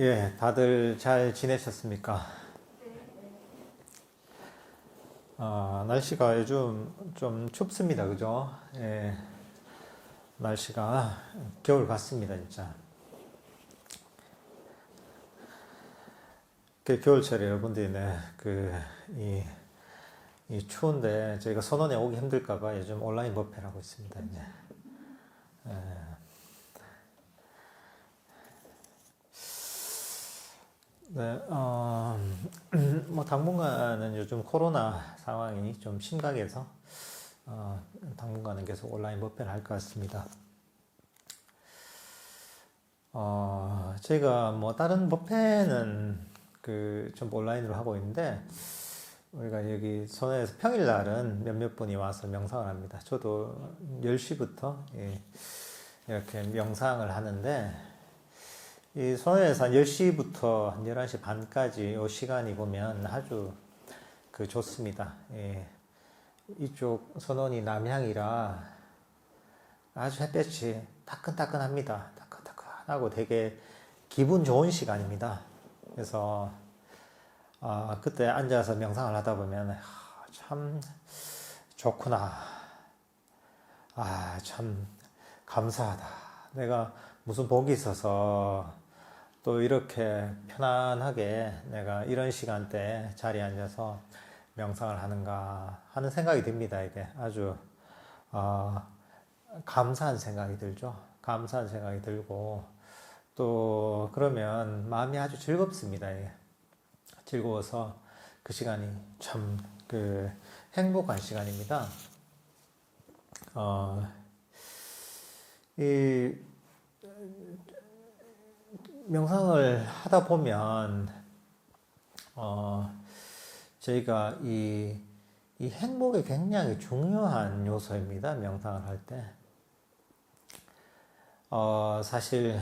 예, 다들 잘 지내셨습니까? 날씨가 요즘 좀 춥습니다, 그죠? 예, 날씨가 겨울 같습니다, 진짜. 그 겨울철에 여러분들이 이, 이 추운데 저희가 선원에 오기 힘들까봐 요즘 온라인 법회를 하고 있습니다, 이제. 네, 뭐 당분간은 요즘 코로나 상황이 좀 심각해서 당분간은 계속 온라인 법회를 할 것 같습니다. 저희가 뭐 다른 법회는 좀 온라인으로 하고 있는데 우리가 여기 선회에서 평일날은 몇몇 분이 와서 명상을 합니다. 저도 10시부터 이렇게 명상을 하는데 이 선회에서 한 10시부터 한 11시 반까지 이 시간이 보면 아주 좋습니다. 이쪽 선원이 남향이라 아주 햇볕이 따끈따끈합니다. 따끈따끈하고 되게 기분 좋은 시간입니다. 그래서 그때 앉아서 명상을 하다 보면 참 좋구나. 참 감사하다. 내가 무슨 복이 있어서 또 이렇게 편안하게 내가 이런 시간대에 자리에 앉아서 명상을 하는가 하는 생각이 듭니다. 이게 아주 감사한 생각이 들죠. 감사한 생각이 들고 또 그러면 마음이 아주 즐겁습니다. 이게. 즐거워서 그 시간이 참 행복한 시간입니다. 이 명상을 하다 보면 저희가 이 행복이 굉장히 중요한 요소입니다. 명상을 할 때. 사실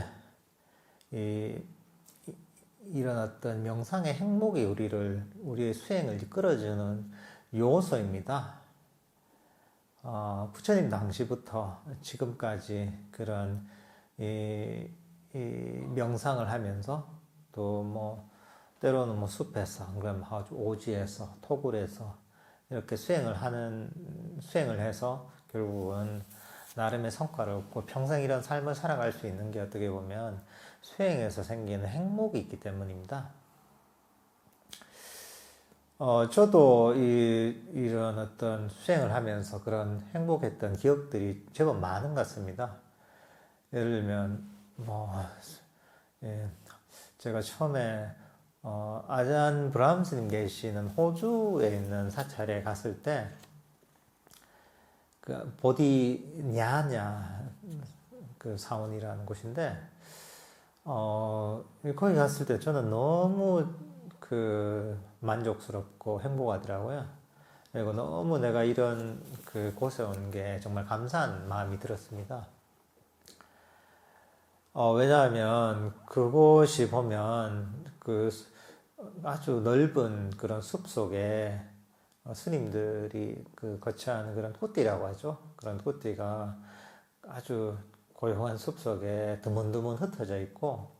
이런 어떤 명상의 행복이 우리의 수행을 이끌어주는 요소입니다. 부처님 당시부터 지금까지 그런 이 명상을 하면서 또 뭐 때로는 뭐 숲에서 그럼 아주 오지에서 토굴에서 이렇게 수행을 해서 결국은 나름의 성과를 얻고 평생 이런 삶을 살아갈 수 있는 게 어떻게 보면 수행에서 생기는 행복이 있기 때문입니다. 저도 이런 어떤 수행을 하면서 그런 행복했던 기억들이 제법 많은 것 같습니다. 예를 들면, 제가 처음에, 아잔 브람스님 계시는 호주에 있는 사찰에 갔을 때, 보디냐냐, 사원이라는 곳인데, 거기 갔을 때 저는 너무 만족스럽고 행복하더라고요. 그리고 너무 내가 이런 곳에 온 게 정말 감사한 마음이 들었습니다. 왜냐하면 그곳이 보면 아주 넓은 그런 숲 속에 스님들이 거처하는 그런 꽃띠라고 하죠. 그런 꽃띠가 아주 고요한 숲 속에 드문드문 흩어져 있고,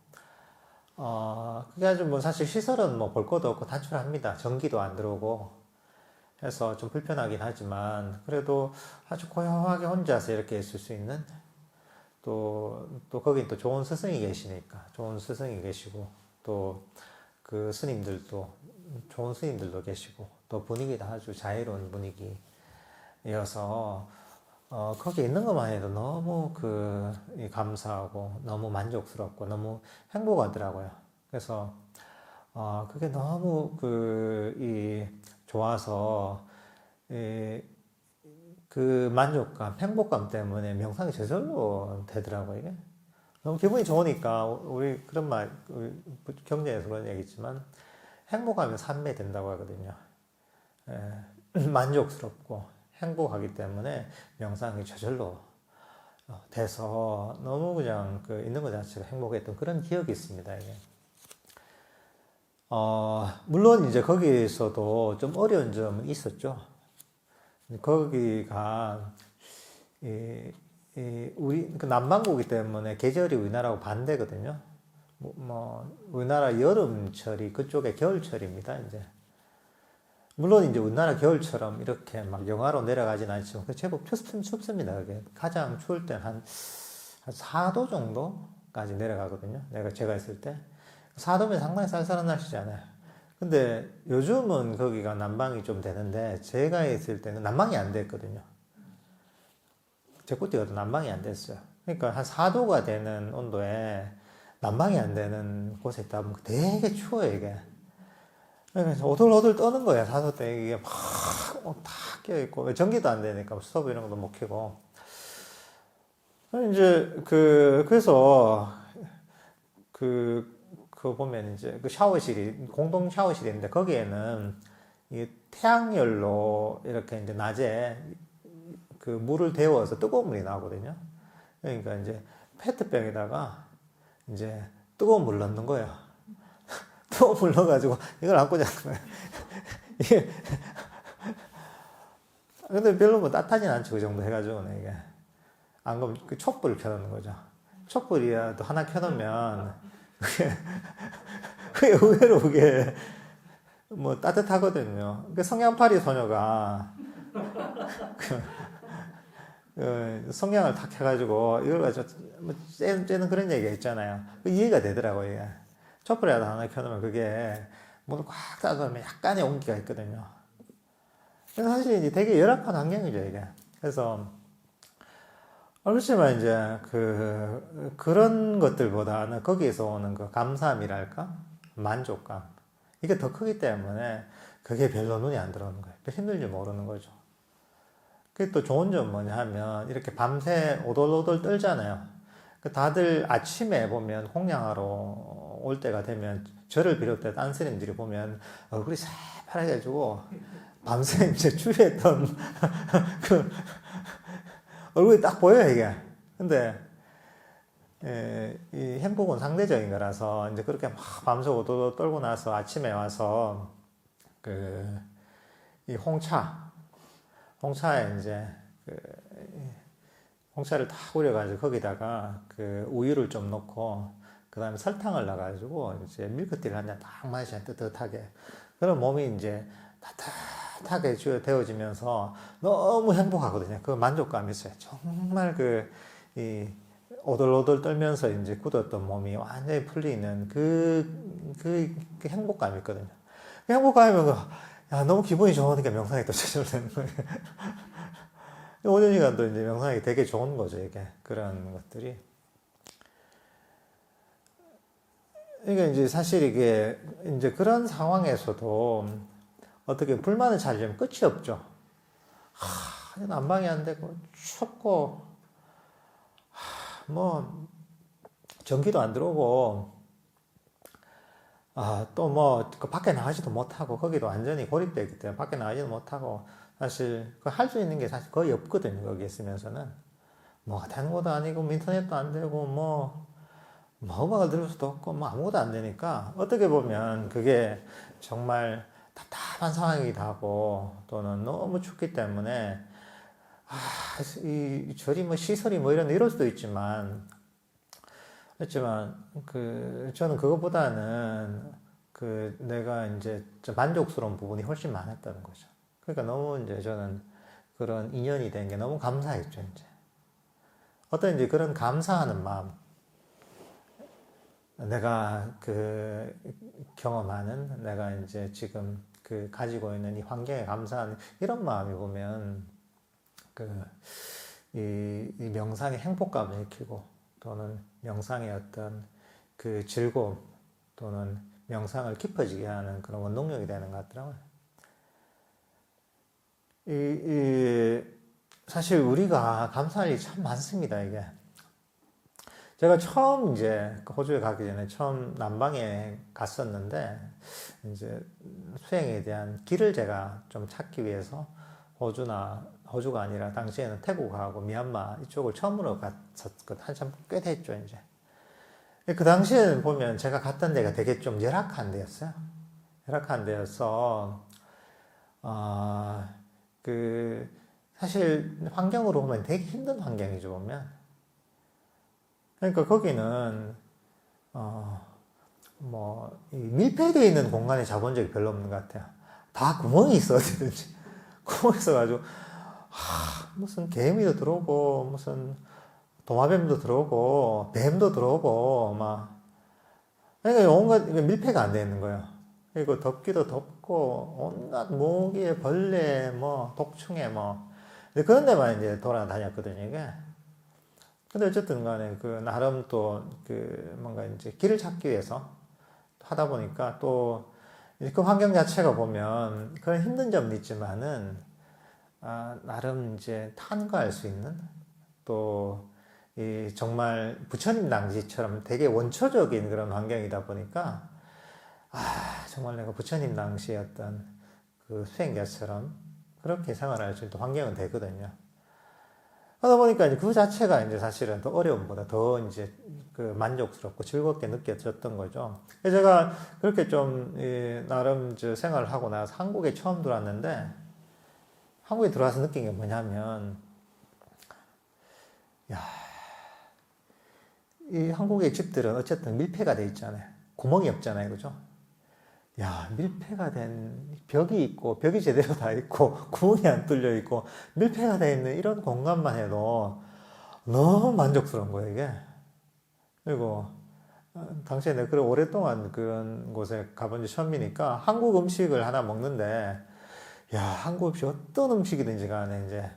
그게 아주 뭐 사실 시설은 뭐 볼 것도 없고 단촐합니다. 전기도 안 들어오고 해서 좀 불편하긴 하지만 그래도 아주 고요하게 혼자서 이렇게 있을 수 있는 또 거긴 또 좋은 스승이 계시니까 좋은 스승이 계시고 또 그 스님들도 좋은 스님들도 계시고 또 분위기도 아주 자유로운 분위기여서 거기 있는 것만 해도 너무 감사하고 너무 만족스럽고 너무 행복하더라고요. 그래서 그게 너무 좋아서 만족감, 행복감 때문에 명상이 저절로 되더라고요. 이게 너무 기분이 좋으니까 우리 그런 말 경제에서 그런 얘기지만 행복하면 삼매된다고 하거든요. 만족스럽고 행복하기 때문에 명상이 저절로 돼서 너무 그냥 있는 것 자체가 행복했던 그런 기억이 있습니다. 이게. 물론 이제 거기에서도 좀 어려운 점은 있었죠. 거기가 우리 남반구이기 때문에 계절이 우리나라하고 반대거든요. 우리나라 여름철이 그쪽에 겨울철입니다. 이제 물론 이제 우리나라 겨울처럼 이렇게 막 영하로 내려가진 않지만 제법 춥습니다. 그게 가장 추울 때는 한 4도 정도까지 내려가거든요. 제가 있을 때 4도면 상당히 쌀쌀한 날씨잖아요. 근데 요즘은 거기가 난방이 좀 되는데 제가 있을 때는 난방이 안 됐거든요. 제 꾸띠가도 난방이 안 됐어요. 그러니까 한 4도가 되는 온도에 난방이 안 되는 곳에 있다 보면 되게 추워요, 이게. 그래서 오돌오돌 떠는 거야, 4도 때. 이게 다 껴있고. 전기도 안 되니까 스토브 이런 것도 못 켜고. 이제, 그래서, 그거 보면 이제 그 샤워실이, 공동 샤워실이 있는데 거기에는 이 태양열로 이렇게 이제 낮에 그 물을 데워서 뜨거운 물이 나오거든요. 그러니까 이제 페트병에다가 이제 뜨거운 물 넣는 거예요. 뜨거운 물 넣어가지고 이걸 안고 자는 거예요. 이게 근데 별로 뭐 따뜻하진 않죠. 그 정도 해가지고는 이게 안 그러면 그 촛불을 켜놓는 거죠. 촛불이라도 하나 켜놓으면 그게 의외로 그게 뭐 따뜻하거든요. 그 성냥팔이 소녀가 성냥을 탁 해가지고 이걸 가지고 뭐 째는 그런 얘기가 있잖아요. 이해가 되더라고요. 이게. 촛불이라도 하나 켜놓으면 그게 문을 꽉 닫아놓으면 약간의 온기가 있거든요. 그래서 사실 이제 되게 열악한 환경이죠, 이게. 그래서 그렇지만 이제 그런 것들보다는 거기에서 오는 그 감사함이랄까? 만족감. 이게 더 크기 때문에 그게 별로 눈이 안 들어오는 거예요. 힘들지 모르는 거죠. 그게 또 좋은 점 뭐냐 하면 이렇게 밤새 오돌오돌 떨잖아요. 다들 아침에 보면 홍양하러 올 때가 되면 저를 비롯해 딴 스님들이 보면 얼굴이 새파래가지고 밤새 이제 추위했던 그 얼굴이 딱 보여요, 이게. 근데 이 행복은 상대적인 거라서 이제 그렇게 막 밤새 오도도 떨고 나서 아침에 와서 이 홍차에 이제 홍차를 딱 우려가지고 거기다가 우유를 좀 넣고 그 다음에 설탕을 넣어가지고 이제 밀크티를 한 잔 딱 마시면 뜨뜻하게. 그럼 몸이 이제 따뜻하게 데워지면서 너무 행복하거든요. 그 만족감이 있어요. 정말 이 오돌오돌 떨면서 이제 굳었던 몸이 완전히 풀리는 그 행복감이 있거든요. 그 행복감이면 너무 기분이 좋으니까 명상이 또 제대로 되는 거예요. 5년이간도 이제 명상이 되게 좋은 거죠, 이게. 그런 것들이. 그러니까 이제 사실 이게 이제 그런 상황에서도 어떻게 불만을 찾으려면 끝이 없죠. 난방이 안 되고, 춥고, 뭐, 전기도 안 들어오고, 또 뭐, 밖에 나가지도 못하고, 거기도 완전히 고립되어 있기 때문에 밖에 나가지도 못하고, 사실, 할 수 있는 게 사실 거의 없거든요, 거기 있으면서는. 뭐가 되는 것도 아니고, 뭐 인터넷도 안 되고, 뭐 음악을 들을 수도 없고, 뭐 아무것도 안 되니까, 어떻게 보면 그게 정말 답답한 상황이기도 하고, 또는 너무 춥기 때문에, 이 절이 뭐 시설이 뭐 이럴 수도 있지만, 그렇지만 저는 그것보다는 내가 이제 좀 만족스러운 부분이 훨씬 많았다는 거죠. 그러니까 너무 이제 저는 그런 인연이 된 게 너무 감사했죠, 이제. 어떤 이제 그런 감사하는 마음, 내가 경험하는, 내가 이제 지금 가지고 있는 이 환경에 감사하는 이런 마음이 보면 이 명상의 행복감을 일으키고 또는 명상의 어떤 즐거움 또는 명상을 깊어지게 하는 그런 원동력이 되는 것 같더라고요. 사실 우리가 감사할 일이 참 많습니다, 이게. 제가 처음 이제 호주에 가기 전에 처음 남방에 갔었는데, 이제 수행에 대한 길을 제가 좀 찾기 위해서 호주가 아니라 당시에는 태국하고 미얀마 이쪽을 처음으로 갔었거든. 한참 꽤 됐죠, 이제. 그 당시에는 보면 제가 갔던 데가 되게 좀 열악한 데였어요. 열악한 데여서, 사실 환경으로 보면 되게 힘든 환경이죠, 보면. 그러니까 거기는, 이 밀폐되어 있는 공간에 자본 적이 별로 없는 것 같아요. 다 구멍이 있어, 어디든지. 구멍이 있어가지고, 무슨 개미도 들어오고, 무슨 도마뱀도 들어오고, 뱀도 들어오고, 막. 그러니까 온갖 밀폐가 안 되어 있는 거예요. 그리고 덥기도 덥고, 온갖 모기에 벌레, 뭐, 독충에 뭐. 근데 그런 데만 이제 돌아다녔거든요, 이게. 근데 어쨌든 간에 나름 또 뭔가 이제 길을 찾기 위해서 하다 보니까 또 그 환경 자체가 보면 그런 힘든 점도 있지만은, 나름 이제 탄거할 수 있는 또 정말 부처님 당시처럼 되게 원초적인 그런 환경이다 보니까, 정말 내가 부처님 당시의 어떤 그 수행자처럼 그렇게 생활할 수 있는 환경은 되거든요. 하다 보니까 이제 그 자체가 이제 사실은 더 어려움보다 더 이제 만족스럽고 즐겁게 느껴졌던 거죠. 그래서 제가 그렇게 좀, 나름 생활을 하고 나서 한국에 처음 들어왔는데, 한국에 들어와서 느낀 게 뭐냐면, 이 한국의 집들은 어쨌든 밀폐가 돼 있잖아요. 구멍이 없잖아요. 그죠? 밀폐가 된 벽이 있고, 벽이 제대로 다 있고, 구멍이 안 뚫려 있고, 밀폐가 돼 있는 이런 공간만 해도 너무 만족스러운 거예요, 이게. 그리고, 당시에 내가 그런 오랫동안 그런 곳에 가본 지 처음이니까 한국 음식을 하나 먹는데, 한국 음식 어떤 음식이든지 간에 이제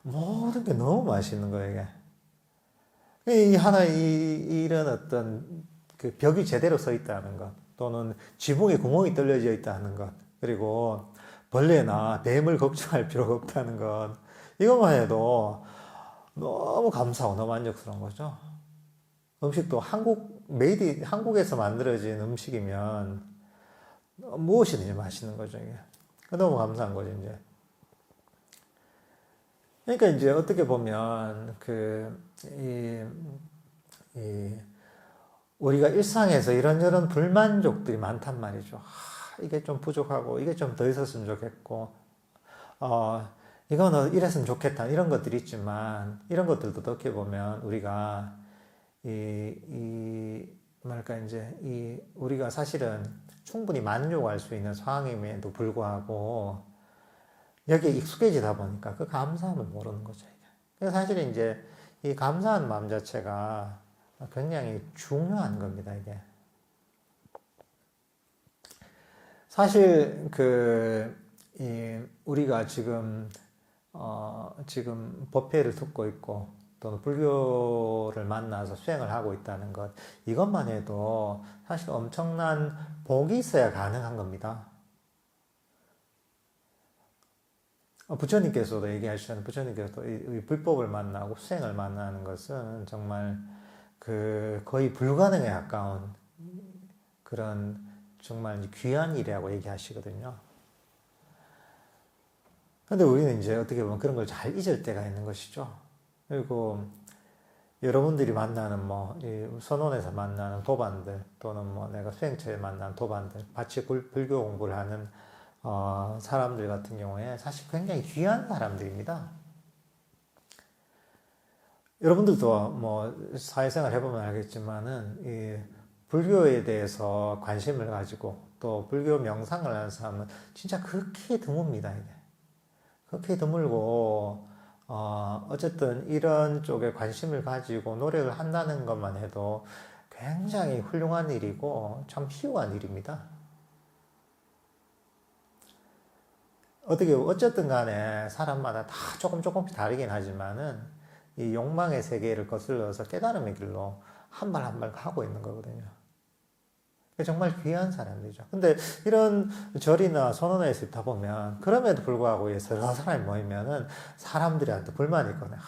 모든 게 너무 맛있는 거예요, 이게. 이런 어떤 벽이 제대로 서 있다는 것, 또는 지붕에 구멍이 뚫려져 있다는 것, 그리고 벌레나 뱀을 걱정할 필요가 없다는 것, 이것만 해도 너무 감사하고 너무 만족스러운 거죠. 음식도 한국에서 만들어진 음식이면 무엇이든지 맛있는 거죠, 이게. 너무 감사한 거죠, 이제. 그러니까 이제 어떻게 보면, 우리가 일상에서 이런저런 불만족들이 많단 말이죠. 이게 좀 부족하고, 이게 좀 더 있었으면 좋겠고, 이거는 이랬으면 좋겠다, 이런 것들이 있지만, 이런 것들도 어떻게 보면 우리가, 우리가 사실은 충분히 만족할 수 있는 상황임에도 불구하고, 여기에 익숙해지다 보니까 그 감사함을 모르는 거죠, 이게. 그래서 사실 이제 이 감사한 마음 자체가 굉장히 중요한 겁니다, 이게. 사실 우리가 지금 법회를 듣고 있고 또는 불교를 만나서 수행을 하고 있다는 것, 이것만 해도 사실 엄청난 복이 있어야 가능한 겁니다. 부처님께서도 얘기하시잖아요. 부처님께서도 이 불법을 만나고 수행을 만나는 것은 정말 거의 불가능에 가까운 그런 정말 귀한 일이라고 얘기하시거든요. 근데 우리는 이제 어떻게 보면 그런 걸 잘 잊을 때가 있는 것이죠. 그리고 여러분들이 만나는 선원에서 만나는 도반들, 또는 내가 수행처에 만나는 도반들, 같이 불교 공부를 하는 사람들 같은 경우에 사실 굉장히 귀한 사람들입니다. 여러분들도 사회생활 해보면 알겠지만은, 이 불교에 대해서 관심을 가지고 또 불교 명상을 하는 사람은 진짜 극히 드뭅니다, 이게. 극히 드물고, 어쨌든 이런 쪽에 관심을 가지고 노력을 한다는 것만 해도 굉장히 훌륭한 일이고 참 희우한 일입니다. 어쨌든 간에 사람마다 다 조금씩 다르긴 하지만은 이 욕망의 세계를 거슬러서 깨달음의 길로 한 발 한 발 가고 있는 거거든요. 정말 귀한 사람들이죠. 근데 이런 절이나 선언회에서 있다 보면 그럼에도 불구하고 여러 사람이 모이면은 사람들한테 불만이 있거든요.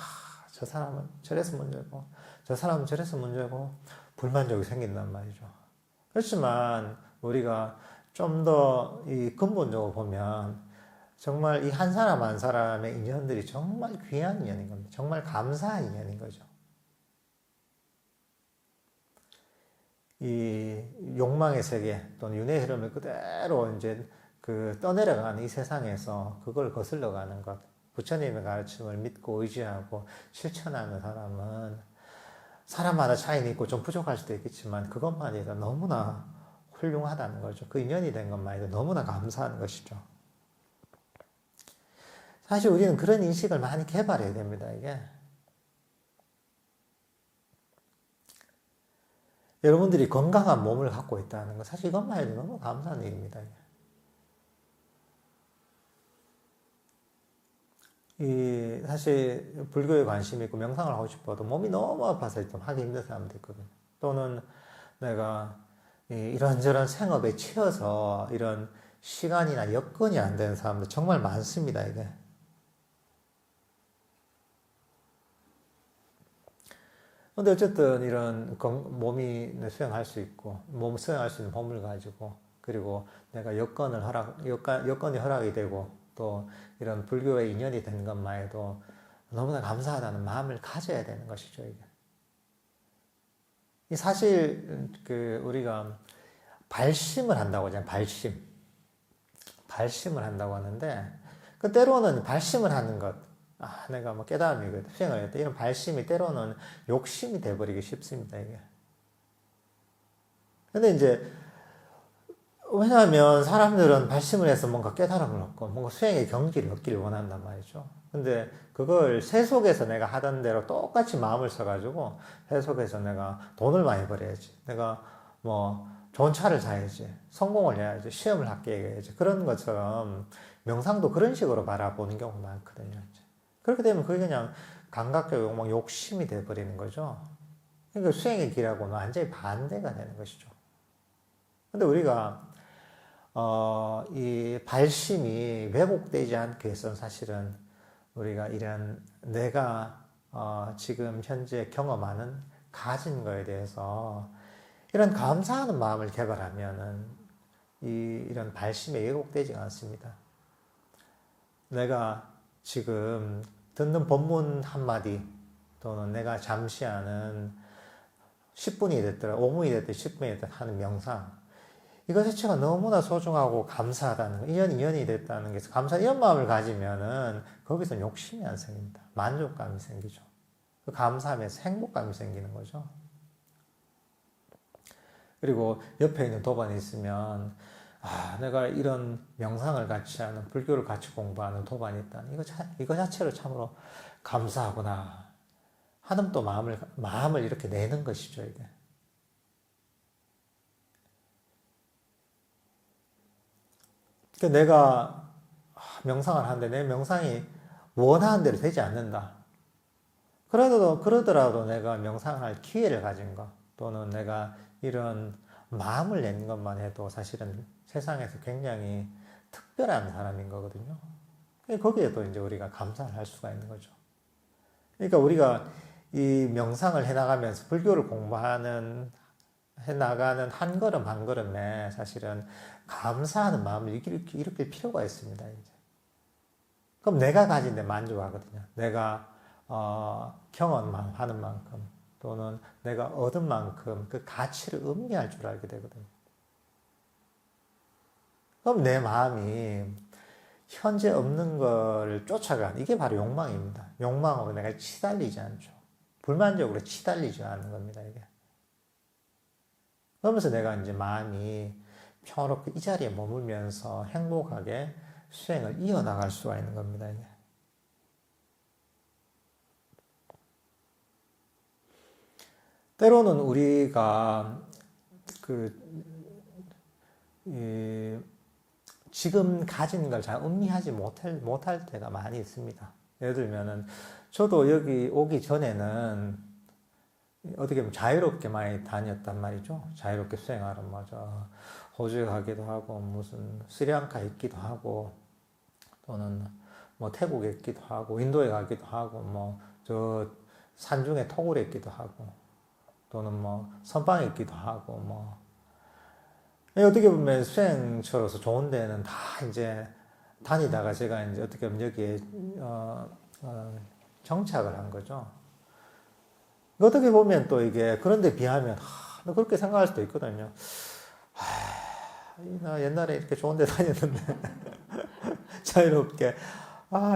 저 사람은 저래서 문제고 저 사람은 저래서 문제고 불만족이 생긴단 말이죠. 그렇지만 우리가 좀 더 이 근본적으로 보면 정말 이 한 사람 한 사람의 인연들이 정말 귀한 인연인 겁니다. 정말 감사한 인연인 거죠. 이 욕망의 세계 또는 윤회의 흐름을 그대로 이제 떠내려가는 이 세상에서 그걸 거슬러가는 것, 부처님의 가르침을 믿고 의지하고 실천하는 사람은 사람마다 차이는 있고 좀 부족할 수도 있겠지만 그것만 해도 너무나 훌륭하다는 거죠. 그 인연이 된 것만 해도 너무나 감사한 것이죠. 사실 우리는 그런 인식을 많이 개발해야 됩니다, 이게. 여러분들이 건강한 몸을 갖고 있다는 거, 사실 이것만 해도 너무 감사한 일입니다, 이게. 사실 불교에 관심이 있고 명상을 하고 싶어도 몸이 너무 아파서 좀 하기 힘든 사람도 있거든요. 또는 내가 이런저런 생업에 치여서 이런 시간이나 여건이 안 되는 사람들 정말 많습니다, 이게. 근데 어쨌든 이런 몸이 수행할 수 있고, 몸 수행할 수 있는 몸을 가지고, 그리고 내가 여건이 허락이 되고, 또 이런 불교의 인연이 된 것만 해도 너무나 감사하다는 마음을 가져야 되는 것이죠, 이게. 사실, 우리가 발심을 한다고 하잖아요, 발심을 한다고 하는데, 그 때로는 발심을 하는 것, 내가 뭐 깨달음이거든, 수행을 했다. 이런 발심이 때로는 욕심이 돼버리기 쉽습니다, 이게. 근데 이제, 왜냐하면 사람들은 발심을 해서 뭔가 깨달음을 얻고, 뭔가 수행의 경지를 얻기를 원한단 말이죠. 근데 그걸 세속에서 내가 하던 대로 똑같이 마음을 써가지고, 세속에서 내가 돈을 많이 벌어야지. 내가 뭐, 좋은 차를 사야지. 성공을 해야지. 시험을 합격해야지. 그런 것처럼 명상도 그런 식으로 바라보는 경우가 많거든요. 그렇게 되면 그게 그냥 감각적이고 막 욕심이 돼버리는 거죠. 그러니까 수행의 길하고는 완전히 반대가 되는 것이죠. 근데 우리가, 이 발심이 왜곡되지 않기 위해서는 사실은 우리가 이런 내가, 지금 현재 경험하는 가진 거에 대해서 이런 감사하는 마음을 개발하면은 이런 발심에 왜곡되지 않습니다. 내가 지금 듣는 법문 한마디 또는 내가 잠시 하는 10분이 됐더라 5분이 됐든 10분이 됐든 하는 명상, 이거 자체가 너무나 소중하고 감사하다는 거, 인연이 됐다는 게 감사, 이런 마음을 가지면은 거기서 욕심이 안 생깁니다. 만족감이 생기죠. 그 감사하면서 행복감이 생기는 거죠. 그리고 옆에 있는 도반이 있으면 내가 이런 명상을 같이 하는, 불교를 같이 공부하는 도반이 있다는 이거 자체로 참으로 감사하구나 하는 또 마음을 이렇게 내는 것이죠, 이게. 그러니까 내가 명상을 하는데 내 명상이 원하는 대로 되지 않는다. 그러더라도 내가 명상을 할 기회를 가진 것, 또는 내가 이런 마음을 낸 것만 해도 사실은 세상에서 굉장히 특별한 사람인 거거든요. 거기에 또 이제 우리가 감사를 할 수가 있는 거죠. 그러니까 우리가 이 명상을 해나가면서 불교를 해나가는 한 걸음 한 걸음에 사실은 감사하는 마음을 일으킬 필요가 있습니다, 이제. 그럼 내가 가진 데 만족하거든요. 내가, 경험하는 만큼, 또는 내가 얻은 만큼 그 가치를 음미할 줄 알게 되거든요. 그럼 내 마음이 현재 없는 거를 쫓아가는, 이게 바로 욕망입니다. 욕망으로 내가 치달리지 않죠. 불만족으로 치달리지 않는 겁니다, 이게. 그러면서 내가 이제 마음이 평화롭게 이 자리에 머물면서 행복하게 수행을 이어나갈 수가 있는 겁니다, 이게. 때로는 우리가 지금 가진 걸 잘 음미하지 못할 때가 많이 있습니다. 예를 들면은, 저도 여기 오기 전에는 어떻게 보면 자유롭게 많이 다녔단 말이죠. 자유롭게 수행하러, 호주에 가기도 하고, 무슨 스리랑카 있기도 하고, 또는 뭐 태국에 있기도 하고, 인도에 가기도 하고, 저 산중에 토굴에 있기도 하고, 또는 선방에 있기도 하고, 어떻게 보면 수행처로서 좋은 데는 다 이제 다니다가 제가 이제 어떻게 보면 여기에 정착을 한 거죠. 어떻게 보면 또 이게 그런데 비하면 그렇게 생각할 수도 있거든요. 나 옛날에 이렇게 좋은 데 다녔는데 자유롭게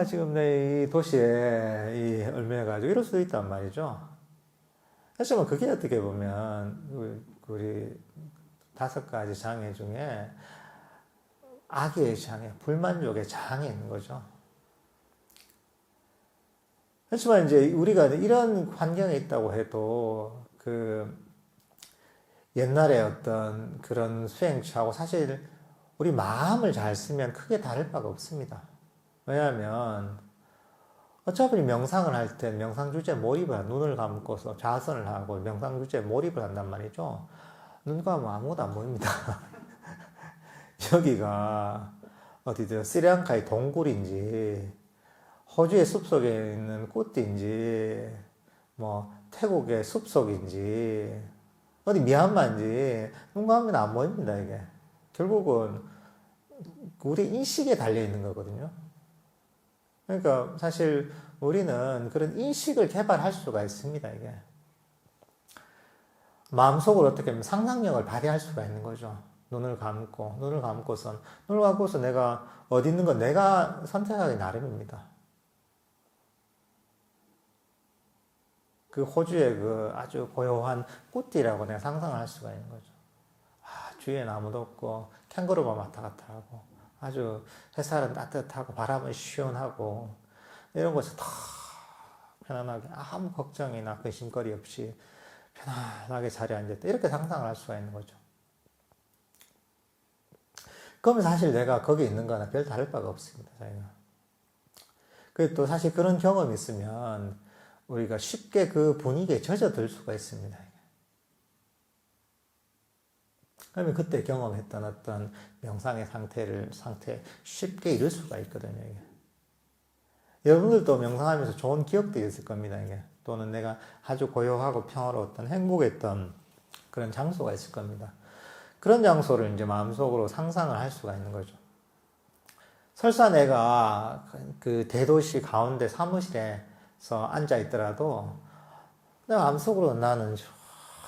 지금 내 이 도시에 이 얽매여가지고 이럴 수도 있단 말이죠. 하지만 그게 어떻게 보면 우리 5가지 장애 중에 악의 장애, 불만족의 장애인 거죠. 하지만 이제 우리가 이런 환경에 있다고 해도 옛날에 어떤 그런 수행처하고 사실 우리 마음을 잘 쓰면 크게 다를 바가 없습니다. 왜냐하면 어차피 명상을 할 때 명상 주제에 몰입을 눈을 감고서 좌선을 하고 명상 주제에 몰입을 한단 말이죠. 눈 감으면 아무것도 안 보입니다. 여기가 어디죠? 스리랑카의 동굴인지 호주의 숲속에 있는 꽃인지 뭐 태국의 숲속인지 어디 미얀마인지 눈 감으면 안 보입니다. 이게 결국은 우리 인식에 달려 있는 거거든요. 그러니까 사실 우리는 그런 인식을 개발할 수가 있습니다. 이게 마음속으로 어떻게 하면 상상력을 발휘할 수가 있는 거죠. 눈을 감고서 내가 어디 있는 건 내가 선택하기 나름입니다. 그 호주의 그 아주 고요한 꽃이라고 내가 상상을 할 수가 있는 거죠. 주위에는 아무도 없고 캥거루가 왔다 갔다 하고 아주 햇살은 따뜻하고 바람은 시원하고 이런 곳에서 다 편안하게 아무 걱정이나 근심거리 없이 편안하게 자리에 앉았다. 이렇게 상상을 할 수가 있는 거죠. 그러면 사실 내가 거기 있는 거나 별 다를 바가 없습니다. 그리고 또 사실 그런 경험이 있으면 우리가 쉽게 그 분위기에 젖어들 수가 있습니다. 그러면 그때 경험했던 어떤 명상의 상태 쉽게 이룰 수가 있거든요. 이게. 여러분들도 명상하면서 좋은 기억들이 있을 겁니다. 이게. 또는 내가 아주 고요하고 평화로웠던 행복했던 그런 장소가 있을 겁니다. 그런 장소를 이제 마음속으로 상상을 할 수가 있는 거죠. 설사 내가 그 대도시 가운데 사무실에서 앉아 있더라도 내 마음속으로 나는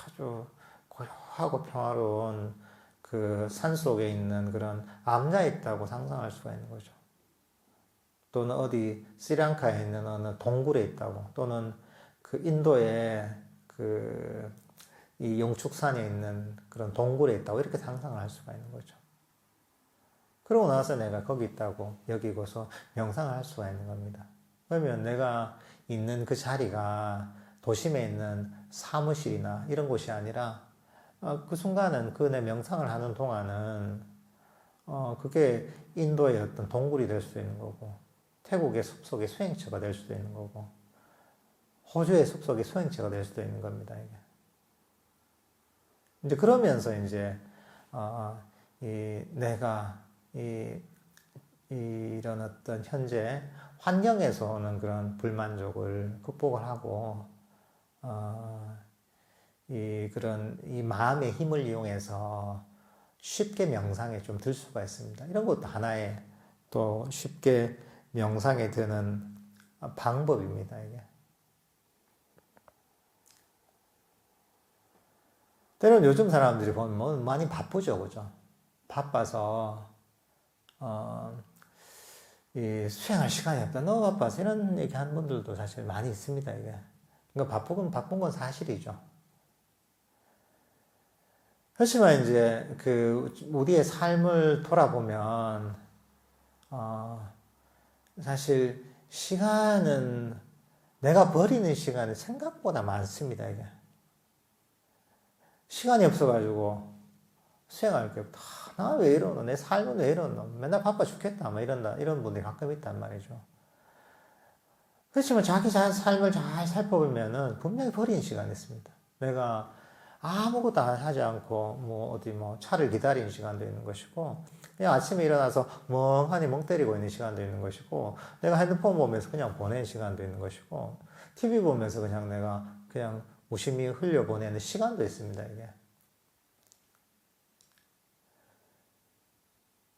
아주 고요하고 평화로운 그 산 속에 있는 그런 암자에 있다고 상상할 수가 있는 거죠. 또는 어디 스리랑카에 있는 어느 동굴에 있다고, 또는 그 인도의 이 용축산에 있는 그런 동굴에 있다고 이렇게 상상을 할 수가 있는 거죠. 그러고 나서 내가 거기 있다고 여기고서 명상을 할 수가 있는 겁니다. 그러면 내가 있는 그 자리가 도심에 있는 사무실이나 이런 곳이 아니라 그 순간은 그 내 명상을 하는 동안은 그게 인도의 어떤 동굴이 될 수도 있는 거고, 태국의 숲속의 수행처가 될 수도 있는 거고, 호주의 숲속의 수행처가 될 수도 있는 겁니다. 이게. 이제 그러면서 이제 내가 이런 어떤 현재 환경에서 오는 그런 불만족을 극복을 하고 이 마음의 힘을 이용해서 쉽게 명상에 좀 들 수가 있습니다. 이런 것도 하나의 또 쉽게 명상에 드는 방법입니다. 이게. 때로는 요즘 사람들이 보면 많이 바쁘죠, 그죠? 바빠서 이 수행할 시간이 없다, 너무 바빠서 이런 얘기하는 분들도 사실 많이 있습니다. 이게. 그러니까 바쁜 건 사실이죠. 하지만 이제 우리의 삶을 돌아보면 사실 시간은 내가 버리는 시간이 생각보다 많습니다. 이게. 시간이 없어가지고 수행할 게 없다. 나 왜 이러노? 내 삶은 왜 이러노? 맨날 바빠 죽겠다. 막 이런 분들이 가끔 있단 말이죠. 그렇지만 자기 삶을 잘 살펴보면은 분명히 버리는 시간이 있습니다. 내가 아무것도 하지 않고 차를 기다리는 시간도 있는 것이고, 그냥 아침에 일어나서 멍하니 멍 때리고 있는 시간도 있는 것이고, 내가 핸드폰 보면서 그냥 보내는 시간도 있는 것이고, TV 보면서 내가 그냥 무심히 흘려보내는 시간도 있습니다, 이게.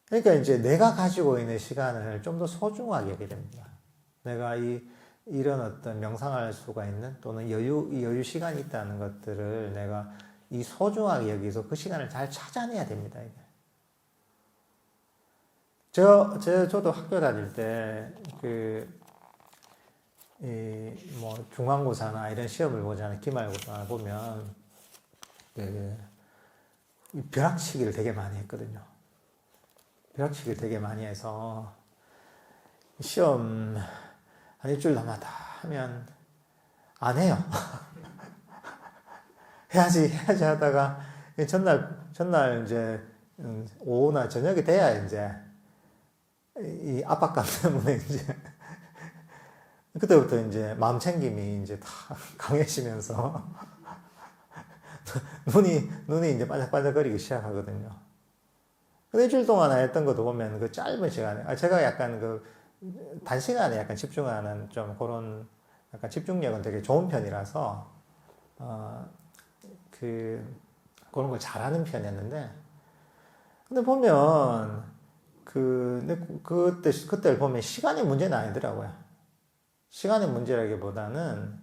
그러니까 이제 내가 가지고 있는 시간을 좀 더 소중하게 여기게 됩니다. 내가 이런 어떤 명상할 수가 있는 또는 여유 시간이 있다는 것들을 내가 이 소중하게 여기서 그 시간을 잘 찾아내야 됩니다, 이게. 저도 학교 다닐 때 뭐 중간고사나 이런 시험을 보잖아요. 기말고사 보면 이 벼락치기를 되게 많이 했거든요. 벼락치기를 되게 많이 해서 시험 한 일주일 남았다 하면 안 해요. 해야지 하다가 전날 이제 오후나 저녁이 돼야 이제 이 압박감 때문에 이제 그때부터 이제 마음 챙김이 이제 다 강해지면서 눈이 이제 반짝반짝거리기 시작하거든요. 근데 일주일 동안 했던 것도 보면 그 짧은 시간에 제가 약간 그 단시간에 약간 집중하는 좀 그런 약간 집중력은 되게 좋은 편이라서 그런 걸 잘하는 편이었는데 근데 보면 그때를 보면 시간의 문제는 아니더라고요. 시간의 문제라기보다는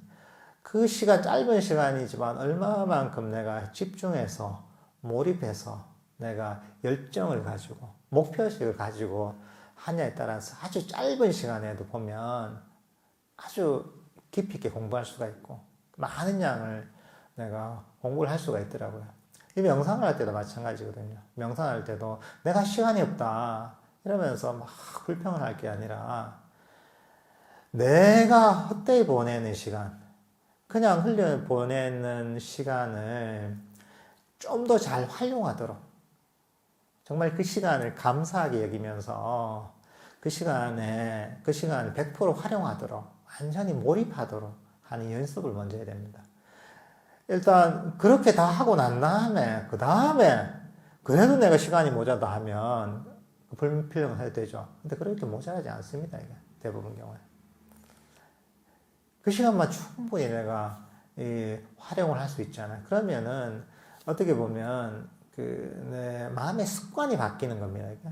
그 짧은 시간이지만 얼마만큼 내가 집중해서 몰입해서 내가 열정을 가지고 목표의식을 가지고 하냐에 따라서 아주 짧은 시간에도 보면 아주 깊이 있게 공부할 수가 있고 많은 양을 내가 공부를 할 수가 있더라고요. 이 명상을 할 때도 마찬가지거든요. 명상할 때도 내가 시간이 없다 이러면서 막 불평을 할 게 아니라 내가 헛되이 보내는 시간, 그냥 흘려 보내는 시간을 좀 더 잘 활용하도록 정말 그 시간을 감사하게 여기면서 그 시간을 100% 활용하도록 완전히 몰입하도록 하는 연습을 먼저 해야 됩니다. 일단 그렇게 다 하고 난 다음에 그 다음에 그래도 내가 시간이 모자다 하면 불필요는 해도 되죠. 근데 그렇게 모자라지 않습니다. 이게 대부분 경우에 그 시간만 충분히 내가 활용을 할 수 있잖아요. 그러면은 어떻게 보면 내 마음의 습관이 바뀌는 겁니다. 이게.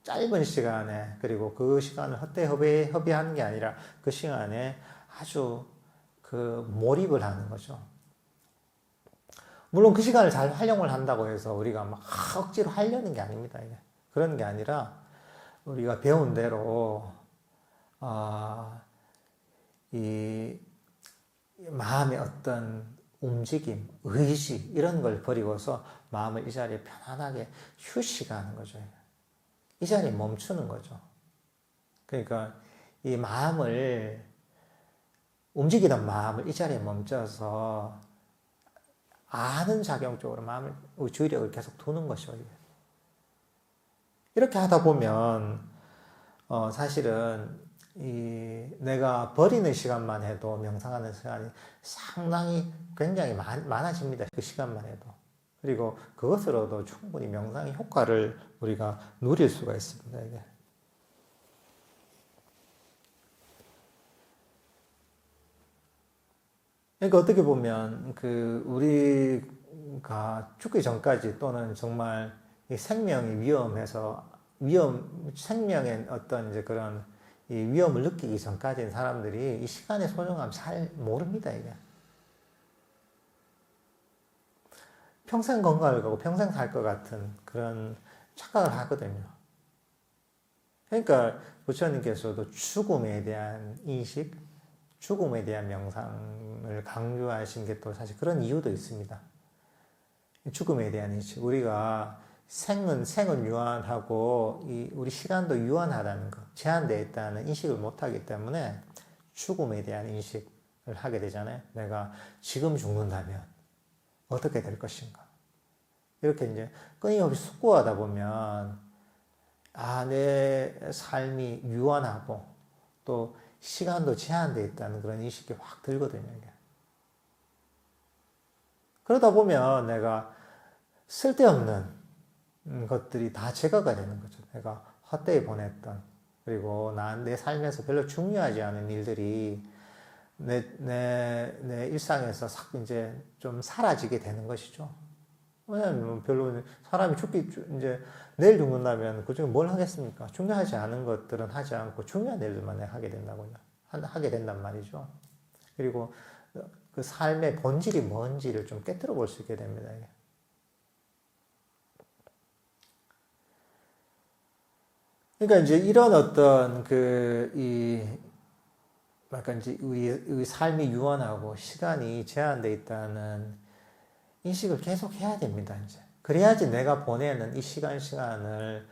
짧은 시간에 그리고 그 시간을 헛되이 허비하는 게 아니라 그 시간에 아주 몰입을 하는 거죠. 물론 그 시간을 잘 활용을 한다고 해서 우리가 막 억지로 하려는 게 아닙니다. 이게. 그런 게 아니라 우리가 배운 대로 이 마음의 어떤 움직임, 의지 이런 걸 버리고서 마음을 이 자리에 편안하게 휴식하는 거죠. 이 자리에 멈추는 거죠. 그러니까 이 마음을 움직이던 마음을 이 자리에 멈춰서 아는 작용 쪽으로 마음을 주의력을 계속 두는 것이죠. 이렇게 하다 보면 사실은 내가 버리는 시간만 해도 명상하는 시간이 상당히 굉장히 많아집니다. 그 시간만 해도. 그리고 그것으로도 충분히 명상의 효과를 우리가 누릴 수가 있습니다. 이게. 그러니까 어떻게 보면 우리가 죽기 전까지 또는 정말 이 생명이 위험해서 생명의 어떤 이제 그런 이 위험을 느끼기 전까지는 사람들이 이 시간의 소중함 잘 모릅니다, 이게. 평생 건강을 가고 평생 살 것 같은 그런 착각을 하거든요. 그러니까 부처님께서도 죽음에 대한 인식, 죽음에 대한 명상을 강조하신 게 또 사실 그런 이유도 있습니다. 죽음에 대한 인식. 우리가 생은 유한하고 우리 시간도 유한하다는 것, 제한되어 있다는 인식을 못하기 때문에 죽음에 대한 인식을 하게 되잖아요. 내가 지금 죽는다면 어떻게 될 것인가. 이렇게 이제 끊임없이 숙고하다 보면 내 삶이 유한하고 또 시간도 제한되어 있다는 그런 인식이 확 들거든요. 이게. 그러다 보면 내가 쓸데없는 것들이 다 제거가 되는 거죠. 내가 헛되이 보냈던 그리고 내 삶에서 별로 중요하지 않은 일들이 내 일상에서 이제 좀 사라지게 되는 것이죠. 왜냐하면 별로 사람이 이제 내일 죽는다면 그중에 뭘 하겠습니까? 중요하지 않은 것들은 하지 않고 중요한 일들만 하게 된다고요. 하게 된단 말이죠. 그리고 그 삶의 본질이 뭔지를 좀 깨뜨려 볼 수 있게 됩니다. 그러니까 이제 이런 어떤 약간 이제 우리 삶이 유한하고 시간이 제한되어 있다는 인식을 계속 해야 됩니다, 이제. 그래야지 내가 보내는 이 시간을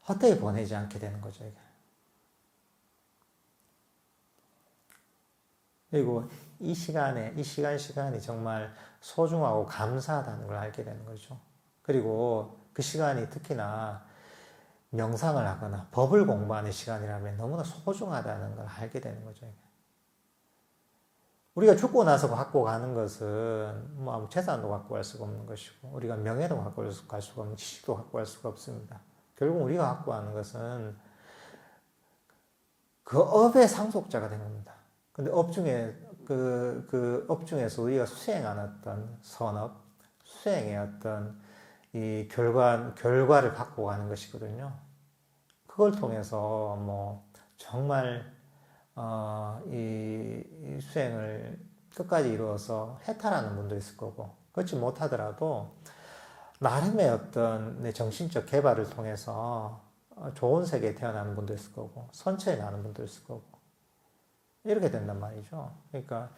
헛되이 보내지 않게 되는 거죠, 이게. 그리고 이 시간이 정말 소중하고 감사하다는 걸 알게 되는 거죠. 그리고 그 시간이 특히나 명상을 하거나 법을 공부하는 시간이라면 너무나 소중하다는 걸 알게 되는 거죠. 우리가 죽고 나서 갖고 가는 것은 뭐 아무 재산도 갖고 갈 수가 없는 것이고 우리가 명예도 갖고 갈 수가 없는 지식도 갖고 갈 수가 없습니다. 결국 우리가 갖고 가는 것은 그 업의 상속자가 된 겁니다. 근데 업 중에 그 업 중에서 우리가 수행한 어떤 선업, 수행의 어떤 이 결과를 갖고 가는 것이거든요. 그걸 통해서 뭐 정말 이 수행을 끝까지 이루어서 해탈하는 분도 있을 거고 그렇지 못하더라도 나름의 어떤 내 정신적 개발을 통해서 좋은 세계에 태어나는 분도 있을 거고 선처에 나는 분도 있을 거고 이렇게 된단 말이죠. 그러니까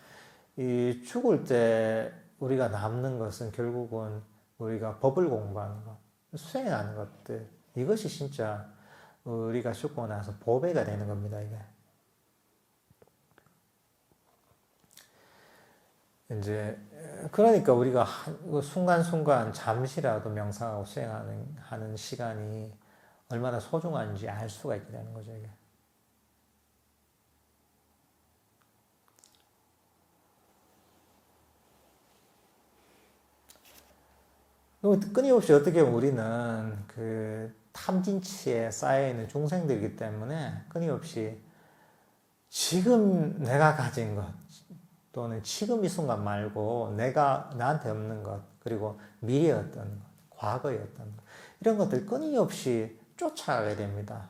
이 죽을 때 우리가 남는 것은 결국은 우리가 법을 공부하는 것, 수행하는 것들 이것이 진짜 우리가 죽고 나서 보배가 되는 겁니다. 이게 이제 그러니까 우리가 순간순간 잠시라도 명상하고 수행하는 시간이 얼마나 소중한지 알 수가 있게 되는 거죠. 이게. 끊임없이 어떻게 보면 우리는 그 탐진치에 쌓여있는 중생들이기 때문에 끊임없이 지금 내가 가진 것 또는 지금 이 순간 말고 나한테 없는 것 그리고 미래의 어떤 것, 과거의 어떤 것 이런 것들 끊임없이 쫓아가게 됩니다.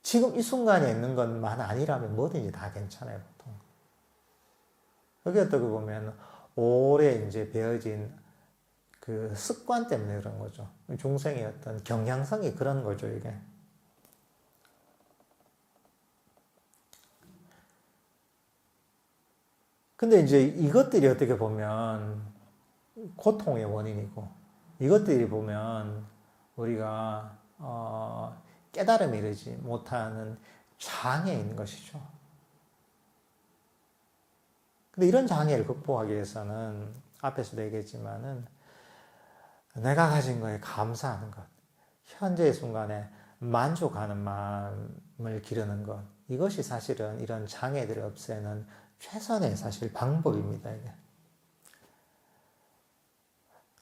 지금 이 순간에 있는 것만 아니라면 뭐든지 다 괜찮아요, 보통. 여기 어떻게 보면 오래 이제 배어진 그 습관 때문에 그런 거죠. 중생의 어떤 경향성이 그런 거죠, 이게. 근데 이제 이것들이 어떻게 보면 고통의 원인이고, 이것들이 보면 우리가 깨달음에 이르지 못하는 장애인 것이죠. 근데 이런 장애를 극복하기 위해서는 앞에서도 얘기했지만은 내가 가진 거에 감사하는 것, 현재의 순간에 만족하는 마음을 기르는 것, 이것이 사실은 이런 장애들을 없애는 최선의 사실 방법입니다. 이게.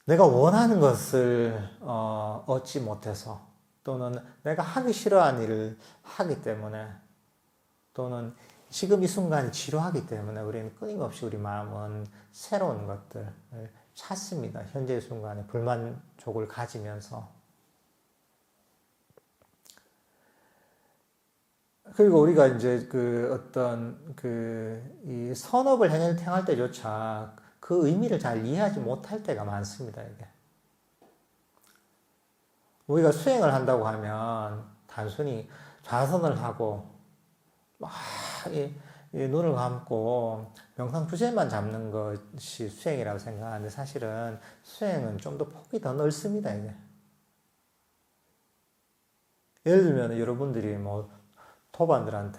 내가 원하는 것을 얻지 못해서 또는 내가 하기 싫어하는 일을 하기 때문에 또는 지금 이 순간이 지루하기 때문에 우리는 끊임없이 우리 마음은 새로운 것들을 찾습니다. 현재의 순간에 불만족을 가지면서. 그리고 우리가 이제 그 어떤 이 선업을 행할 때조차 그 의미를 잘 이해하지 못할 때가 많습니다, 이게. 우리가 수행을 한다고 하면 단순히 좌선을 하고 막 눈을 감고 명상 주제만 잡는 것이 수행이라고 생각하는데 사실은 수행은 좀 더 폭이 더 넓습니다, 이게. 예를 들면 여러분들이 뭐 도반이나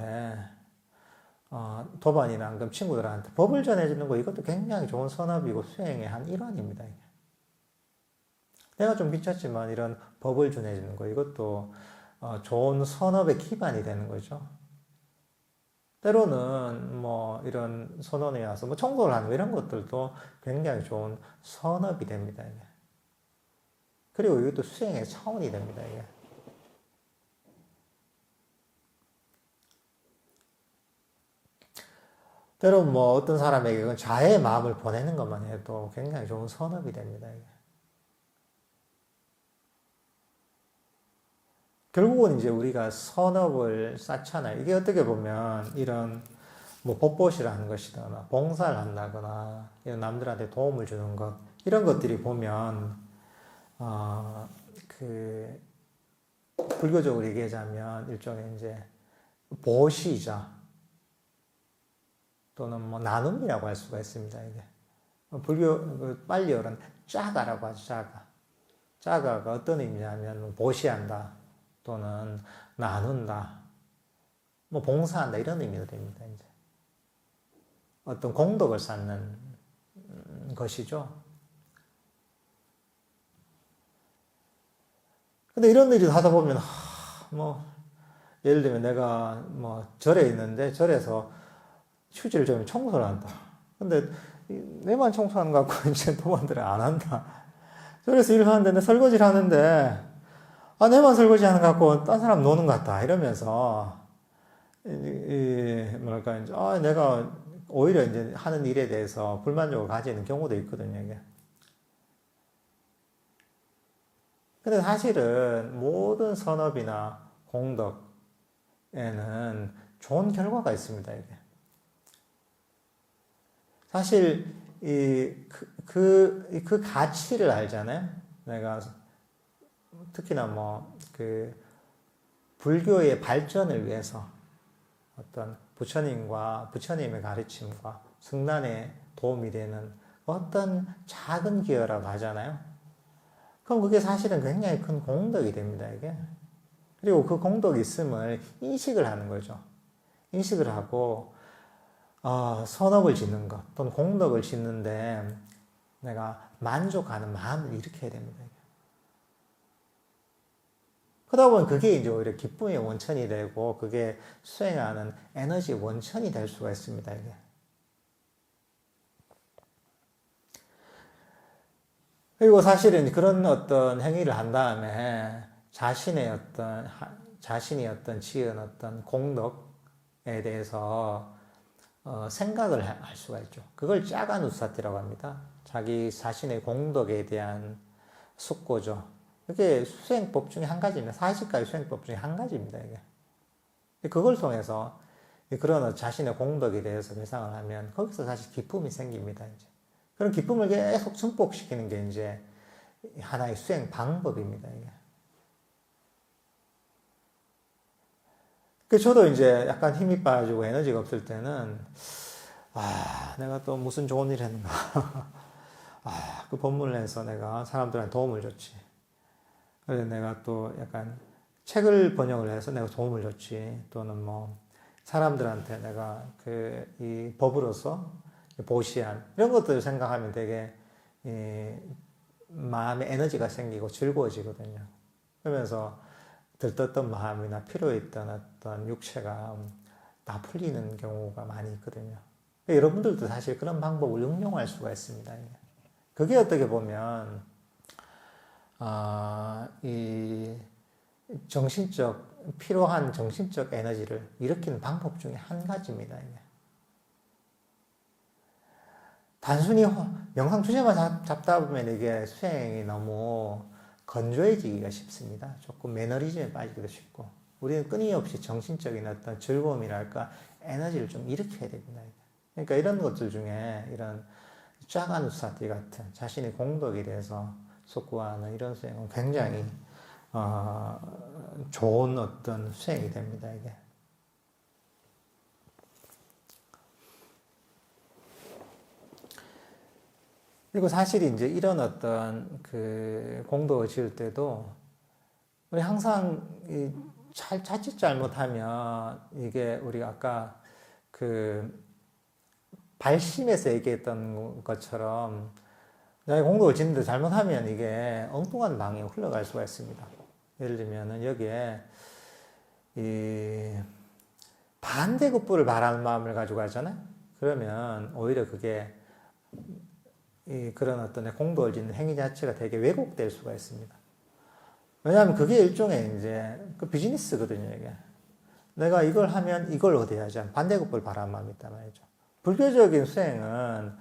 앙금 친구들한테 법을 전해주는 거 이것도 굉장히 좋은 선업이고 수행의 한 일환입니다, 이게. 내가 좀 귀찮지만 이런 법을 전해주는 거 이것도 좋은 선업의 기반이 되는 거죠. 때로는 뭐 이런 선언에 와서 뭐 청소를 하는 이런 것들도 굉장히 좋은 선업이 됩니다. 이게. 그리고 이것도 수행의 차원이 됩니다. 이게. 때로는 뭐 어떤 사람에게 자해의 마음을 보내는 것만 해도 굉장히 좋은 선업이 됩니다. 이게. 결국은 이제 우리가 선업을 쌓잖아요. 이게 어떻게 보면 이런 뭐 법보시를 하는 것이거나 봉사를 한다거나 이런 남들한테 도움을 주는 것 이런 것들이 보면 그 불교적으로 얘기하자면 일종의 이제 보시이자 또는 뭐 나눔이라고 할 수가 있습니다. 이게 불교 빨리어는 짜가라고 하죠. 짜가. 짜가가 어떤 의미냐면 보시한다 또는 나눈다, 뭐 봉사한다 이런 의미가 됩니다. 이제 어떤 공덕을 쌓는 것이죠. 근데 이런 일을 하다 보면 뭐 예를 들면 내가 뭐 절에 있는데 절에서 휴지를 좀 청소를 한다. 근데 내만 청소하는 것 같고 이제 도반들은 안 한다. 절에서 일을 하는데 내 설거지를 하는데 내만 설거지 하는 것 같고 딴 사람 노는 것 같다 이러면서 뭐랄까 이제 내가 오히려 이제 하는 일에 대해서 불만족을 가지는 경우도 있거든요. 이게. 근데 사실은 모든 선업이나 공덕에는 좋은 결과가 있습니다. 이게. 사실 그 가치를 알잖아요. 내가 특히나 뭐 그 불교의 발전을 위해서 어떤 부처님과 부처님의 가르침과 승단에 도움이 되는 어떤 작은 기여라고 하잖아요. 그럼 그게 사실은 굉장히 큰 공덕이 됩니다, 이게. 그리고 그 공덕이 있음을 인식을 하는 거죠. 인식을 하고, 선업을 짓는 것, 또는 공덕을 짓는데 내가 만족하는 마음을 일으켜야 됩니다, 이게. 그러다 보면 그게 이제 오히려 기쁨의 원천이 되고, 그게 수행하는 에너지 원천이 될 수가 있습니다, 이게. 그리고 사실은 그런 어떤 행위를 한 다음에 자신이 어떤 지은 어떤 공덕에 대해서 생각을 할 수가 있죠. 그걸 짜가누사티라고 합니다. 자기 자신의 공덕에 대한 숙고죠. 그게 수행법 중에 한 가지입니다. 40가지 수행법 중에 한 가지입니다. 이게. 그걸 통해서 그런 자신의 공덕에 대해서 회상을 하면 거기서 사실 기쁨이 생깁니다. 이제. 그런 기쁨을 계속 증폭시키는 게 이제 하나의 수행 방법입니다. 이게. 저도 이제 약간 힘이 빠지고 에너지가 없을 때는 내가 또 무슨 좋은 일 했는가. 그 법문을 해서 내가 사람들한테 도움을 줬지. 그래서 내가 또 약간 책을 번역을 해서 내가 도움을 줬지. 또는 뭐 사람들한테 내가 이 법으로서 보시한 이런 것들을 생각하면 되게 마음에 에너지가 생기고 즐거워지거든요. 그러면서 들떴던 마음이나 필요했던 어떤 육체가 다 풀리는 경우가 많이 있거든요. 여러분들도 사실 그런 방법을 응용할 수가 있습니다. 그게 어떻게 보면 이 필요한 정신적 에너지를 일으키는 방법 중에 한 가지입니다. 단순히 영상 주제만 잡다 보면 이게 수행이 너무 건조해지기가 쉽습니다. 조금 매너리즘에 빠지기도 쉽고, 우리는 끊임없이 정신적인 어떤 즐거움이랄까 에너지를 좀 일으켜야 됩니다. 그러니까 이런 것들 중에 이런 짜가누사티 같은 자신의 공덕에 대해서 숙고하는 이런 수행은 굉장히 좋은 어떤 수행이 됩니다. 이게. 그리고 사실 이제 이런 어떤 그 공덕을 지을 때도 우리 항상 자칫 잘못하면 이게 우리가 아까 그 발심에서 얘기했던 것처럼 내가 공덕을 짓는데 잘못하면 이게 엉뚱한 방향으로 흘러갈 수가 있습니다. 예를 들면은 여기에 이 반대급부를 바라는 마음을 가지고 하잖아요. 그러면 오히려 그게 그런 어떤 공덕을 짓는 행위 자체가 되게 왜곡될 수가 있습니다. 왜냐하면 그게 일종의 이제 그 비즈니스거든요, 이게. 내가 이걸 하면 이걸 얻어야지 하는 반대급부를 바라는 마음이 있단 말이죠. 불교적인 수행은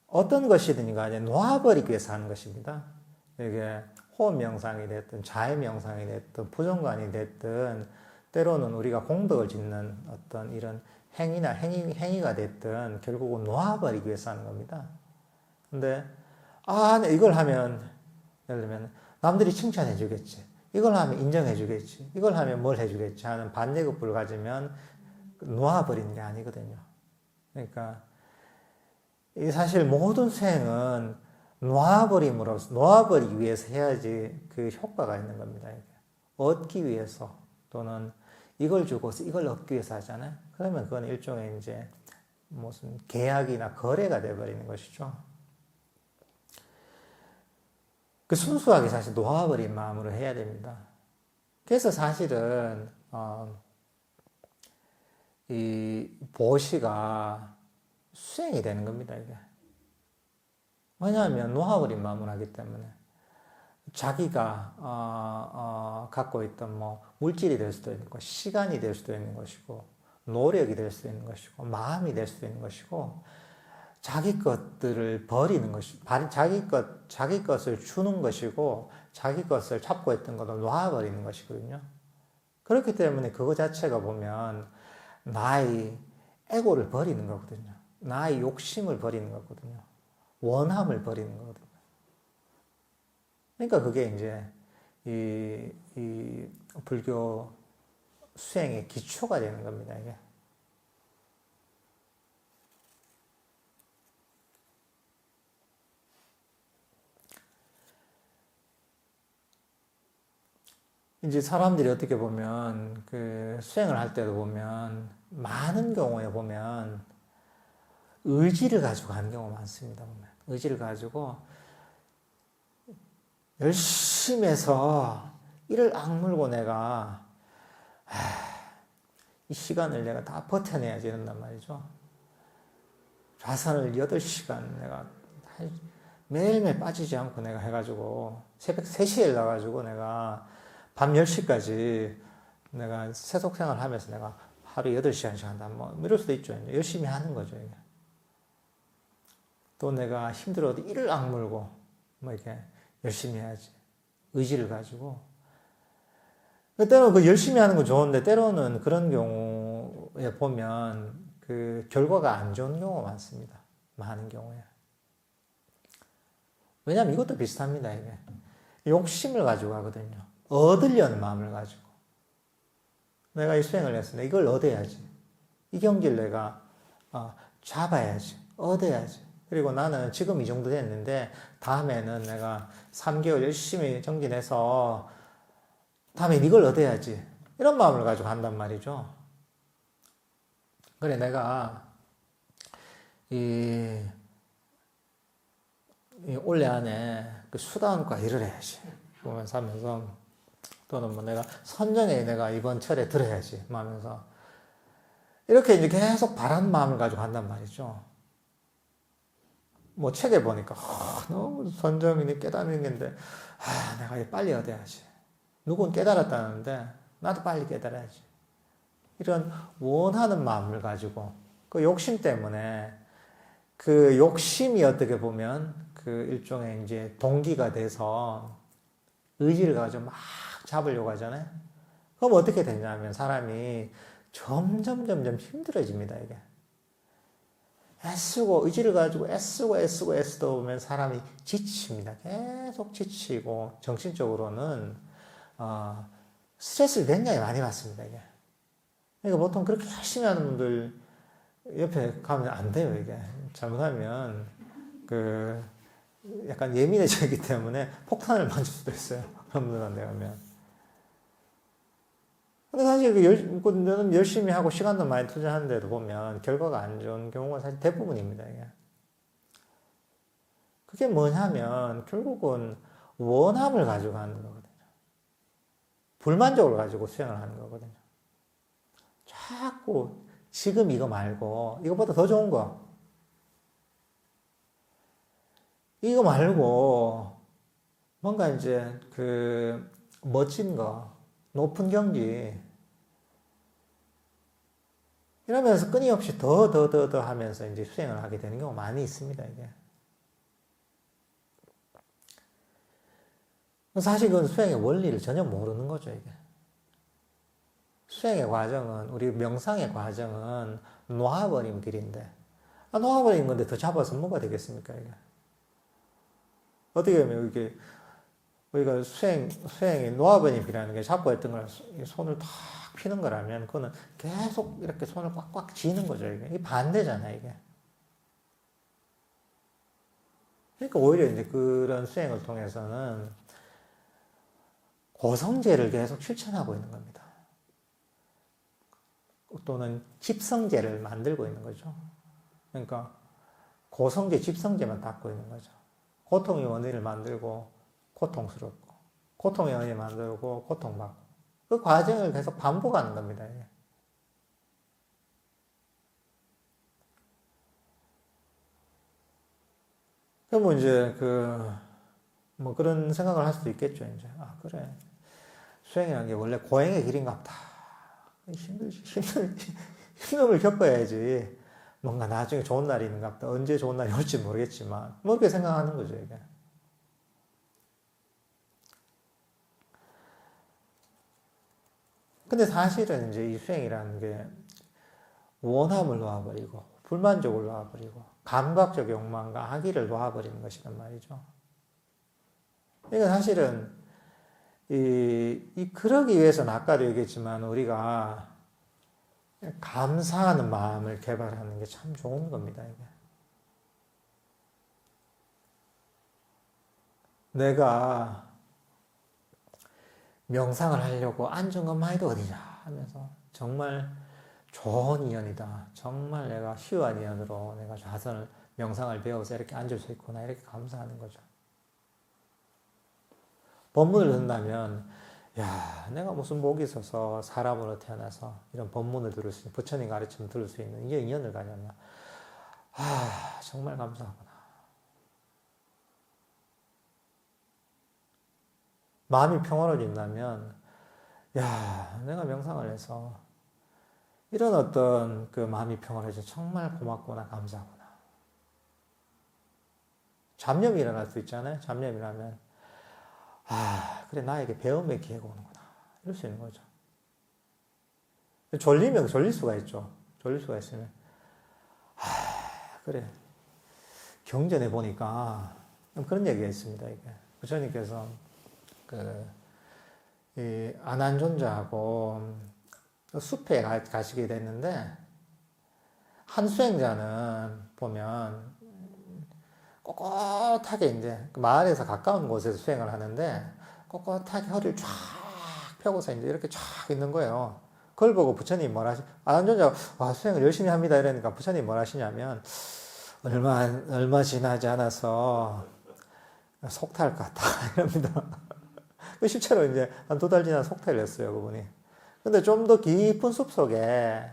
어떤 것이든 간에 놓아버리기 위해서 하는 것입니다. 이게 호흡 명상이 됐든 자해 명상이 됐든 부정관이 됐든 때로는 우리가 공덕을 짓는 어떤 이런 행위가 됐든 결국은 놓아버리기 위해서 하는 겁니다. 근데 이걸 하면 예를 들면 남들이 칭찬해 주겠지. 이걸 하면 인정해 주겠지. 이걸 하면 뭘 해 주겠지 하는 반대급부를 가지면 놓아버리는 게 아니거든요. 그러니까 이 사실 모든 수행은 놓아버리기 위해서 해야지 그 효과가 있는 겁니다. 이게. 얻기 위해서 또는 이걸 주고서 이걸 얻기 위해서 하잖아요. 그러면 그건 일종의 이제 무슨 계약이나 거래가 돼버리는 것이죠. 그 순수하게 사실 놓아버린 마음으로 해야 됩니다. 그래서 사실은 이 보시가 수행이 되는 겁니다. 이게. 왜냐하면 놓아버린 마음으로 하기 때문에 자기가 갖고 있던 뭐 물질이 될 수도 있는 것, 시간이 될 수도 있는 것이고, 노력이 될 수도 있는 것이고, 마음이 될 수도 있는 것이고, 자기 것들을 버리는 것이, 자기 것을 주는 것이고, 자기 것을 잡고 있던 것을 놓아버리는 것이거든요. 그렇기 때문에 그거 자체가 보면 나의 에고를 버리는 거거든요. 나의 욕심을 버리는 거거든요. 원함을 버리는 거거든요. 그러니까 그게 이제 이 불교 수행의 기초가 되는 겁니다. 이게. 이제 사람들이 어떻게 보면 그 수행을 할 때도 보면 많은 경우에 보면 의지를 가지고 하는 경우가 많습니다. 보면 의지를 가지고 열심히 해서 이를 악물고 내가 이 시간을 내가 다 버텨내야지 이런단 말이죠. 좌선을 8시간 내가 매일매일 빠지지 않고 내가 해가지고 새벽 3시에 일어나가지고 내가 밤 10시까지 내가 세속생활 하면서 내가 하루 8시간씩 한다. 뭐 이럴 수도 있죠. 열심히 하는 거죠. 이게. 또 내가 힘들어도 이를 악물고 뭐 이렇게 열심히 해야지. 의지를 가지고. 때로는 그 열심히 하는 건 좋은데 때로는 그런 경우에 보면 그 결과가 안 좋은 경우가 많습니다. 많은 경우에. 왜냐하면 이것도 비슷합니다. 이게. 욕심을 가지고 하거든요. 얻으려는 마음을 가지고. 내가 이 수행을 했으니 이걸 얻어야지. 이 경지를 내가 잡아야지. 얻어야지. 그리고 나는 지금 이 정도 됐는데 다음에는 내가 3개월 열심히 정진해서 다음에 이걸 얻어야지. 이런 마음을 가지고 한단 말이죠. 그래 내가 이 올해 안에 그 수다원과 일을 해야지. 보면서 하면서 또는 뭐 내가 선정에 내가 이번 철에 들어야지 하면서 이렇게 이제 계속 바라는 마음을 가지고 한단 말이죠. 뭐 책에 보니까 너무 선정이니 깨닫는 건데 내가 빨리 얻어야지. 누군 깨달았다는데 나도 빨리 깨달아야지. 이런 원하는 마음을 가지고 그 욕심 때문에 그 욕심이 어떻게 보면 그 일종의 이제 동기가 돼서 의지를 가지고 막 잡으려고 하잖아요. 그럼 어떻게 되냐면 사람이 점점 힘들어집니다, 이게. 애쓰고, 의지를 가지고 애쓰다 보면 사람이 지칩니다. 계속 지치고, 정신적으로는, 스트레스를 굉장히 많이 받습니다, 이게. 그러니까 보통 그렇게 열심히 하는 분들 옆에 가면 안 돼요, 이게. 잘못하면, 약간 예민해지기 때문에 폭탄을 맞을 수도 있어요. 그런 분들한테 가면. 근데 사실 저는 열심히 하고 시간도 많이 투자하는데도 보면 결과가 안 좋은 경우가 사실 대부분입니다. 이게. 그게 뭐냐면 결국은 원함을 가지고 하는 거거든요. 불만족을 가지고 수행을 하는 거거든요. 자꾸 지금 이거 말고 이거보다 더 좋은 거 이거 말고 뭔가 이제 멋진 거 높은 경지 이러면서 끊임없이 더 하면서 이제 수행을 하게 되는 경우가 많이 있습니다. 이게 사실 그건 수행의 원리를 전혀 모르는 거죠. 이게 수행의 과정은 우리 명상의 과정은 놓아버리는 길인데 놓아버리는 건데 더 잡아서 뭐가 되겠습니까? 이게 어떻게 보면 이게 우리가 수행이 노아버님이라는 게 잡고 했던 걸 손을 탁 피는 거라면 그거는 계속 이렇게 손을 꽉꽉 쥐는 거죠. 이게 반대잖아요, 이게. 그러니까 오히려 이제 그런 수행을 통해서는 고성제를 계속 실천하고 있는 겁니다. 또는 집성제를 만들고 있는 거죠. 그러니까 고성제, 집성제만 닦고 있는 거죠. 고통의 원인을 만들고 고통스럽고, 고통의 원인을 만들고 고통받고, 그 과정을 계속 반복하는 겁니다. 그러면 이제 뭐 그런 생각을 할 수도 있겠죠. 이제 아 그래, 수행이라는 게 원래 고행의 길인가 보다. 힘듦을 겪어야지 뭔가 나중에 좋은 날이 있는가 보다. 언제 좋은 날이 올지 모르겠지만 뭐 그렇게 생각하는 거죠, 이게. 근데 사실은 이제 이 수행이라는 게 원함을 놓아버리고 불만족을 놓아버리고 감각적 욕망과 악의를 놓아버리는 것이란 말이죠. 그러니까 사실은 그러기 위해서는 아까도 얘기했지만 우리가 감사하는 마음을 개발하는 게 참 좋은 겁니다, 이게. 내가 명상을 하려고 앉은 것만 해도 어디냐 하면서 정말 좋은 인연이다. 정말 내가 희유한 인연으로 내가 좌선을, 명상을 배워서 이렇게 앉을 수 있구나. 이렇게 감사하는 거죠. 법문을 듣는다면, 야, 내가 무슨 복이 있어서 사람으로 태어나서 이런 법문을 들을 수 있는, 부처님 가르침을 들을 수 있는 이런 인연을 가졌나. 아, 정말 감사하구나. 마음이 평화로워진다면, 야, 내가 명상을 해서 이런 어떤 그 마음이 평화로워져 정말 고맙구나, 감사하구나. 잡념이 일어날 수 있잖아요. 잡념이라면, 아, 그래, 나에게 배움의 기회가 오는구나. 이럴 수 있는 거죠. 졸리면 졸릴 수가 있죠. 졸릴 수가 있으면, 아, 그래. 경전에 보니까 그런 얘기가 있습니다, 이게. 부처님께서 이 아난존자하고 숲에 가시게 됐는데, 한 수행자는 보면 꼿꼿하게 이제 마을에서 가까운 곳에서 수행을 하는데, 꼿꼿하게 허리를 쫙 펴고서 이제 이렇게 쫙 있는 거예요. 그걸 보고 부처님이 뭐라 아난존자가, 와, 수행을 열심히 합니다. 이러니까 부처님이 뭐라 하시냐면, 얼마 지나지 않아서 속탈 것 같다. 이럽니다. 실제로 이제 한 2달 지나 속탈을 했어요, 그분이. 근데 좀 더 깊은 숲 속에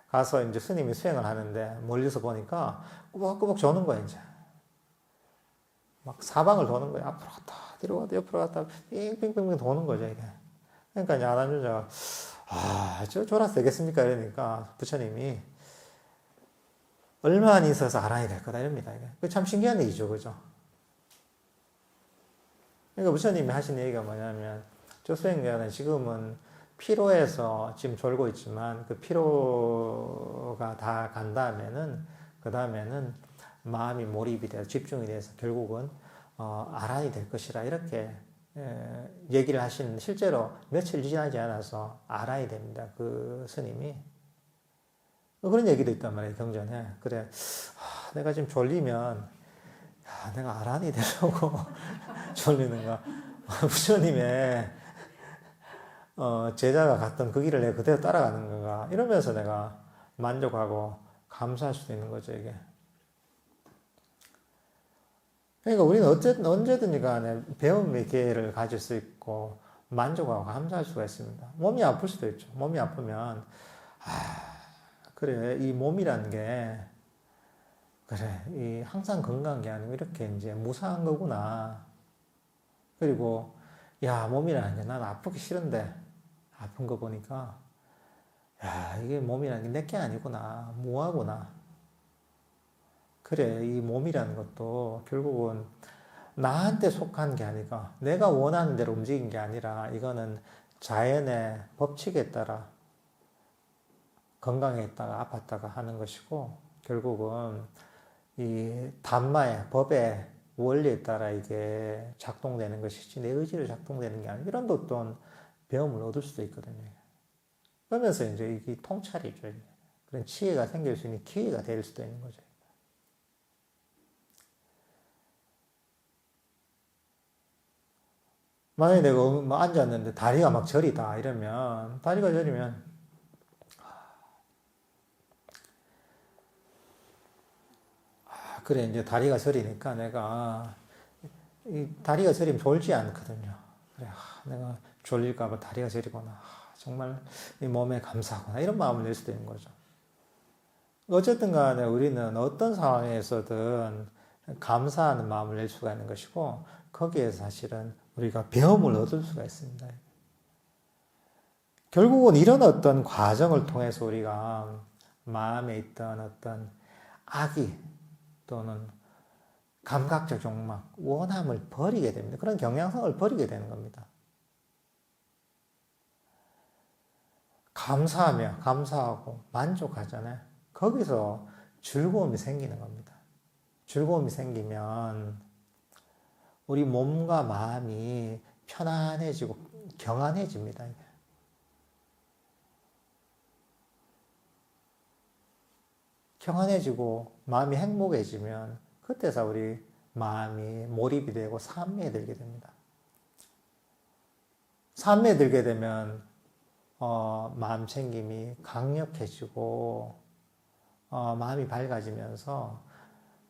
가서 이제 스님이 수행을 하는데, 멀리서 보니까 꾸벅꾸벅 조는 거야, 이제. 막 사방을 도는 거야. 앞으로 갔다, 뒤로 갔다, 옆으로 갔다, 빙빙빙빙 도는 거죠, 이게. 그러니까 이제 아난존자가, 아, 졸아서 되겠습니까? 이러니까 부처님이 얼마 안 있어서 아란이 될 거다, 이럽니다, 이게. 그 참 신기한 얘기죠, 그죠? 그러니까 부처님이 하신 얘기가 뭐냐면, 저 수행자는 지금은 피로해서 지금 졸고 있지만 그 피로가 다 간 다음에는, 그 다음에는 마음이 몰입이 돼서 집중이 돼서 결국은 아란이 될 것이라, 이렇게 얘기를 하신, 실제로 며칠 지나지 않아서 아란이 됩니다, 그 스님이. 그런 얘기도 있단 말이에요, 경전에. 그래, 내가 지금 졸리면, 야, 내가 아란이 되려고 졸리는가. 부처님의 제자가 갔던 그 길을 내가 그대로 따라가는 건가. 이러면서 내가 만족하고 감사할 수도 있는 거죠, 이게. 그러니까 우리는 언제든지 간에 배움의 기회를 가질 수 있고, 만족하고 감사할 수가 있습니다. 몸이 아플 수도 있죠. 몸이 아프면, 그래, 이 몸이라는 게, 그래, 이 항상 건강한 게 아니고 이렇게 이제 무사한 거구나. 그리고, 야, 몸이라는 게 난 아프기 싫은데, 아픈 거 보니까, 야, 이게 몸이라는 게 내게 아니구나. 무하구나. 그래, 이 몸이라는 것도 결국은 나한테 속한 게 아니라, 내가 원하는 대로 움직인 게 아니라, 이거는 자연의 법칙에 따라 건강했다가 아팠다가 하는 것이고, 결국은 이 담마의 법의 원리에 따라 이게 작동되는 것이지 내 의지로 작동되는 게 아니고 이런 어떤 배움을 얻을 수도 있거든요. 그러면서 이제 이게 통찰이죠. 이게. 그런 지혜가 생길 수 있는 기회가 될 수도 있는 거죠. 만약에 내가 뭐 앉았는데 다리가 막 저리다 이러면 다리가 저리면 그래 이제 다리가 저리니까 내가 이 다리가 저리면 졸지 않거든요. 그래 내가 졸릴까봐 다리가 저리구나. 정말 이 몸에 감사하구나 이런 마음을 낼 수도 있는 거죠. 어쨌든 간에 우리는 어떤 상황에서든 감사하는 마음을 낼 수가 있는 것이고 거기에 사실은 우리가 배움을 얻을 수가 있습니다. 결국은 이런 어떤 과정을 통해서 우리가 마음에 있던 어떤 악의 또는 감각적 욕망, 원함을 버리게 됩니다. 그런 경향성을 버리게 되는 겁니다. 감사하고 만족하잖아요. 거기서 즐거움이 생기는 겁니다. 즐거움이 생기면 우리 몸과 마음이 편안해지고 경안해집니다. 경안해지고 마음이 행복해지면 그때서 우리 마음이 몰입이 되고 산미에 들게 됩니다. 산미에 들게 되면 마음 챙김이 강력해지고 마음이 밝아지면서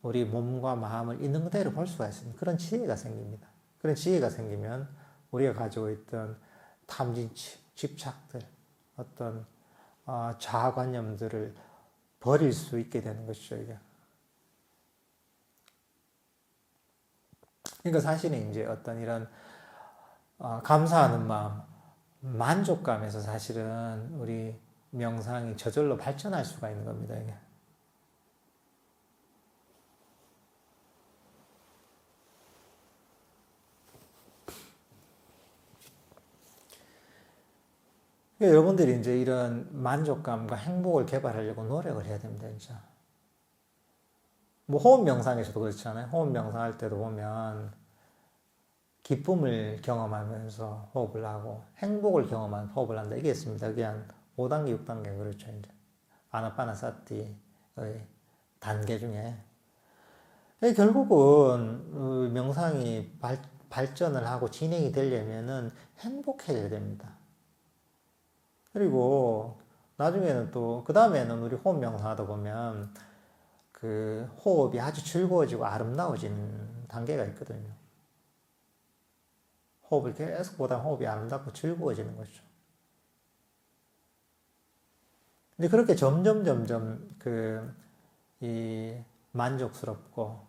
우리 몸과 마음을 있는 그대로 볼 수가 있습니다. 그런 지혜가 생깁니다. 그런 지혜가 생기면 우리가 가지고 있던 탐진치, 집착들, 어떤 자아관념들을 버릴 수 있게 되는 것이죠, 이게. 그러니까 사실은 이제 어떤 이런 감사하는 마음, 만족감에서 사실은 우리 명상이 저절로 발전할 수가 있는 겁니다, 이게. 그러니까 여러분들이 이제 이런 만족감과 행복을 개발하려고 노력을 해야 됩니다, 진짜. 뭐 호흡 명상에서도 그렇잖아요. 호흡 명상할 때도 보면 기쁨을 경험하면서 호흡을 하고 행복을 경험하면서 호흡을 한다. 이게 있습니다. 그게 한 5단계, 6단계 그렇죠, 이제. 아나파나사티의 단계 중에. 결국은 명상이 발전을 하고 진행이 되려면은 행복해져야 됩니다. 그리고 나중에는 또 그 다음에는 우리 호흡 명상하다 보면 그 호흡이 아주 즐거워지고 아름다워지는 단계가 있거든요. 호흡을 계속 보다 호흡이 아름답고 즐거워지는 거죠. 근데 그렇게 점점 이 만족스럽고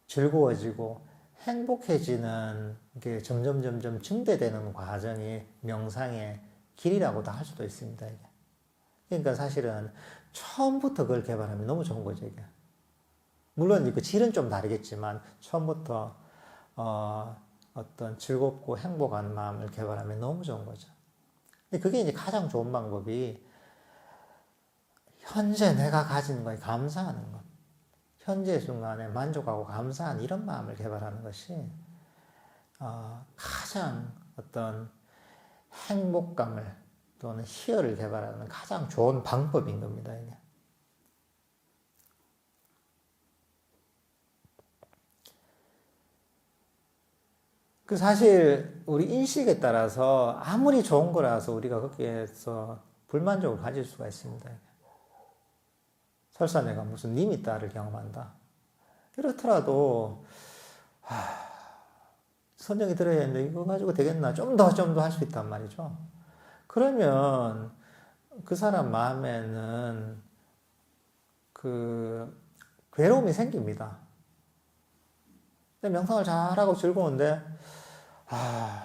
즐거워지고 행복해지는 게 점점 증대되는 과정이 명상의 길이라고도 할 수도 있습니다. 이게. 그러니까 사실은 처음부터 그걸 개발하면 너무 좋은 거죠, 이게. 물론 그 질은 좀 다르겠지만 처음부터 어떤 즐겁고 행복한 마음을 개발하면 너무 좋은 거죠. 근데 그게 이제 가장 좋은 방법이 현재 내가 가진 거에 감사하는 것. 현재 순간에 만족하고 감사한 이런 마음을 개발하는 것이 가장 어떤 행복감을 또는 희열을 개발하는 가장 좋은 방법인 겁니다. 이게. 그 사실 우리 인식에 따라서 아무리 좋은 거라서 우리가 거기에서 불만족을 가질 수가 있습니다. 설사 내가 무슨 리미타를 경험한다. 이렇더라도 선정이 들어야 되는데 이거 가지고 되겠나? 좀 더 할 수 있단 말이죠. 그러면 그 사람 마음에는 그 괴로움이 생깁니다. 근데 명상을 잘하고 즐거운데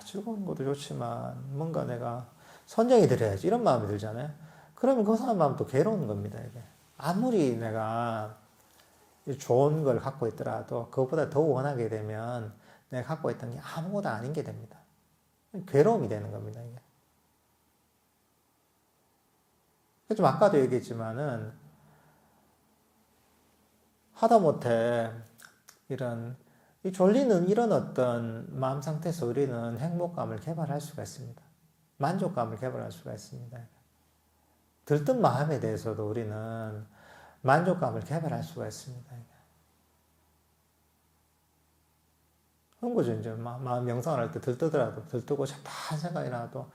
즐거운 것도 좋지만 뭔가 내가 선정이 들어야지 이런 마음이 들잖아요. 그러면 그 사람 마음은 또 괴로운 겁니다. 이게. 아무리 내가 좋은 걸 갖고 있더라도 그것보다 더 원하게 되면 내가 갖고 있던 게 아무것도 아닌 게 됩니다. 괴로움이 되는 겁니다. 이게. 좀 아까도 얘기했지만은 하다못해 이런 이 졸리는 이런 어떤 마음 상태에서 우리는 행복감을 개발할 수가 있습니다. 만족감을 개발할 수가 있습니다. 들뜬 마음에 대해서도 우리는 만족감을 개발할 수가 있습니다. 그런 거죠. 이제 마음 명상을 할 때 들뜨고 잡다한 생각이 나도,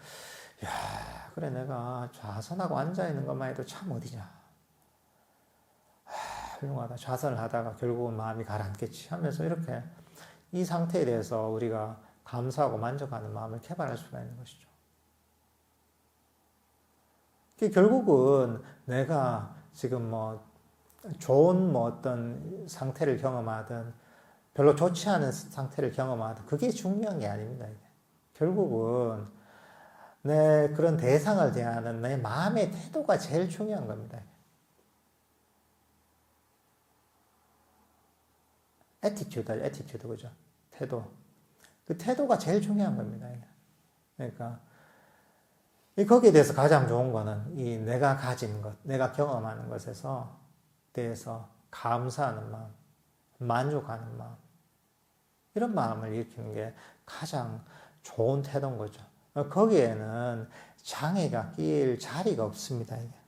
야, 그래, 내가 좌선하고 앉아있는 것만 해도 참 어디냐. 훌륭하다. 좌선을 하다가 결국은 마음이 가라앉겠지 하면서 이렇게 이 상태에 대해서 우리가 감사하고 만족하는 마음을 개발할 수가 있는 것이죠. 결국은 내가 지금 좋은 어떤 상태를 경험하든 별로 좋지 않은 상태를 경험하든 그게 중요한 게 아닙니다. 이게. 결국은 내 그런 대상을 대하는 내 마음의 태도가 제일 중요한 겁니다. 애티튜드, 그죠? 태도. 그 태도가 제일 중요한 겁니다. 그러니까, 거기에 대해서 가장 좋은 거는 이 내가 가진 것, 내가 경험하는 것에서 대해서 감사하는 마음, 만족하는 마음, 이런 마음을 일으키는 게 가장 좋은 태도인 거죠. 거기에는 장애가 끼일 자리가 없습니다. 이게.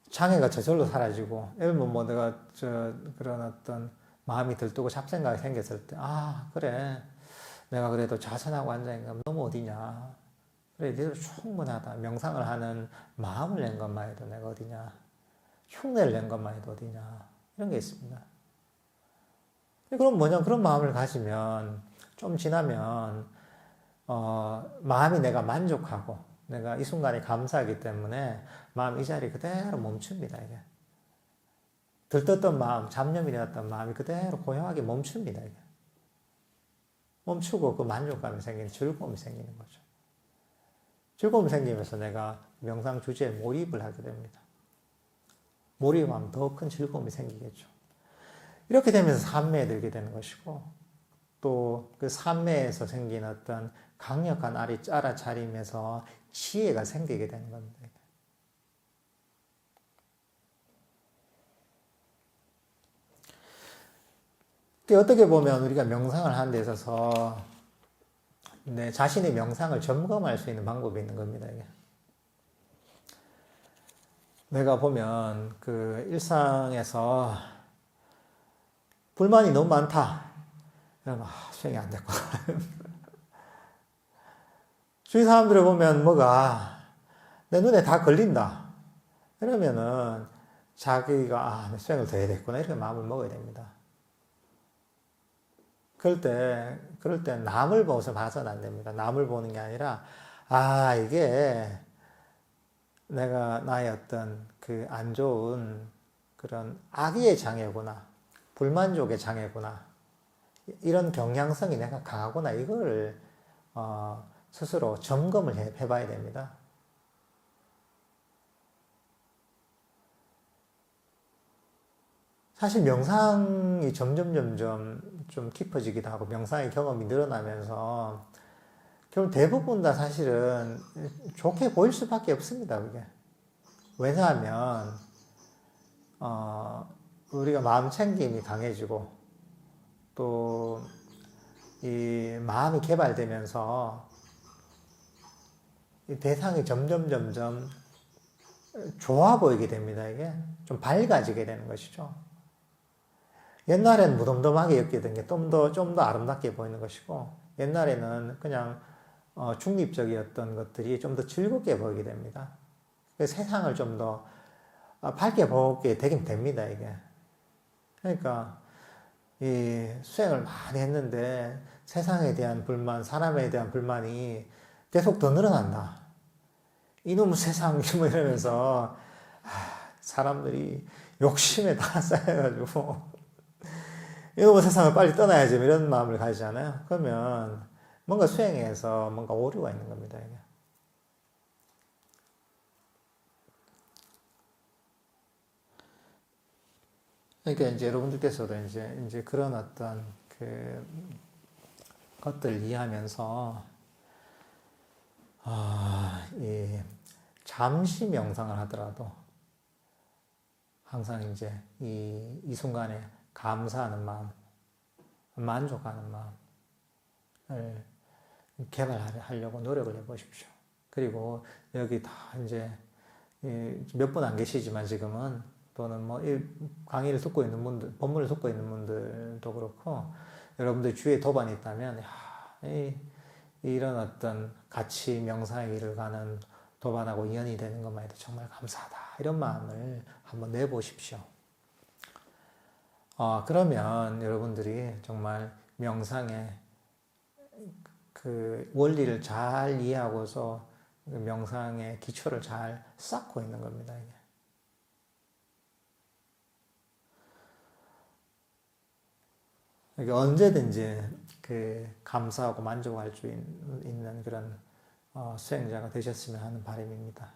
장애가 저절로 사라지고, 예를 들면 내가 그런 어떤 마음이 들뜨고 잡생각이 생겼을 때, 아, 그래. 내가 그래도 좌선하고 앉아있는 건 너무 어디냐. 그래, 니들 충분하다. 명상을 하는 마음을 낸 것만 해도 내가 어디냐. 흉내를 낸 것만 해도 어디냐. 이런 게 있습니다. 그럼 그런 마음을 가지면, 좀 지나면, 마음이 내가 만족하고, 내가 이 순간에 감사하기 때문에 마음 이 자리 그대로 멈춥니다. 이게. 들떴던 마음, 잡념이 되었던 마음이 그대로 고요하게 멈춥니다. 이게. 멈추고 그 만족감이 생기는 즐거움이 생기는 거죠. 즐거움이 생기면서 내가 명상 주제에 몰입을 하게 됩니다. 몰입하면 더 큰 즐거움이 생기겠죠. 이렇게 되면서 산매에 들게 되는 것이고, 또 그 산매에서 생긴 어떤 강력한 알아차림에서 지혜가 생기게 되는 겁니다. 어떻게 보면 우리가 명상을 하는 데 있어서 내 자신의 명상을 점검할 수 있는 방법이 있는 겁니다. 이게. 내가 보면 그 일상에서 불만이 너무 많다. 그러면 수행이 안 됐구나. 주위 사람들을 보면 뭐가 내 눈에 다 걸린다. 그러면은 자기가 수행을 더 해야 됐구나. 이렇게 마음을 먹어야 됩니다. 그럴 때 남을 보면서 봐서는 안 됩니다. 남을 보는 게 아니라, 이게 내가 나의 어떤 그 안 좋은 그런 악의의 장애구나. 불만족의 장애구나. 이런 경향성이 내가 강하구나. 이걸, 스스로 점검을 해봐야 됩니다. 사실 명상이 점점 좀 깊어지기도 하고 명상의 경험이 늘어나면서 결국 대부분 다 사실은 좋게 보일 수밖에 없습니다. 그게. 왜냐하면 우리가 마음 챙김이 강해지고 또 이 마음이 개발되면서 이 대상이 점점 좋아 보이게 됩니다. 이게 좀 밝아지게 되는 것이죠. 옛날에는 무덤덤하게 엮이던 게 좀 더 아름답게 보이는 것이고, 옛날에는 그냥 중립적이었던 것들이 좀 더 즐겁게 보이게 됩니다. 세상을 좀 더 밝게 보게 되긴 됩니다, 이게. 그러니까, 이 수행을 많이 했는데, 세상에 대한 불만, 사람에 대한 불만이 계속 더 늘어난다. 이놈의 세상, 뭐 이러면서, 사람들이 욕심에 다 쌓여가지고, 이놈의 세상을 빨리 떠나야지, 이런 마음을 가지잖아요. 그러면 뭔가 수행에서 뭔가 오류가 있는 겁니다, 이게. 그러니까 이제 여러분들께서도 이제 그런 어떤 그 것들을 이해하면서, 이 잠시 명상을 하더라도 항상 이제 이 순간에 감사하는 마음, 만족하는 마음을 개발하려고 노력을 해보십시오. 그리고 여기 다 이제 몇 분 안 계시지만 지금은 또는 뭐 강의를 듣고 있는 분들, 본문을 듣고 있는 분들도 그렇고 여러분들 주위에 도반이 있다면 이런 어떤 같이 명상의 길을 가는 도반하고 인연이 되는 것만 해도 정말 감사하다. 이런 마음을 한번 내보십시오. 그러면 여러분들이 정말 명상의 그 원리를 잘 이해하고서 명상의 기초를 잘 쌓고 있는 겁니다. 이게 언제든지 그 감사하고 만족할 수 있는 그런 수행자가 되셨으면 하는 바람입니다.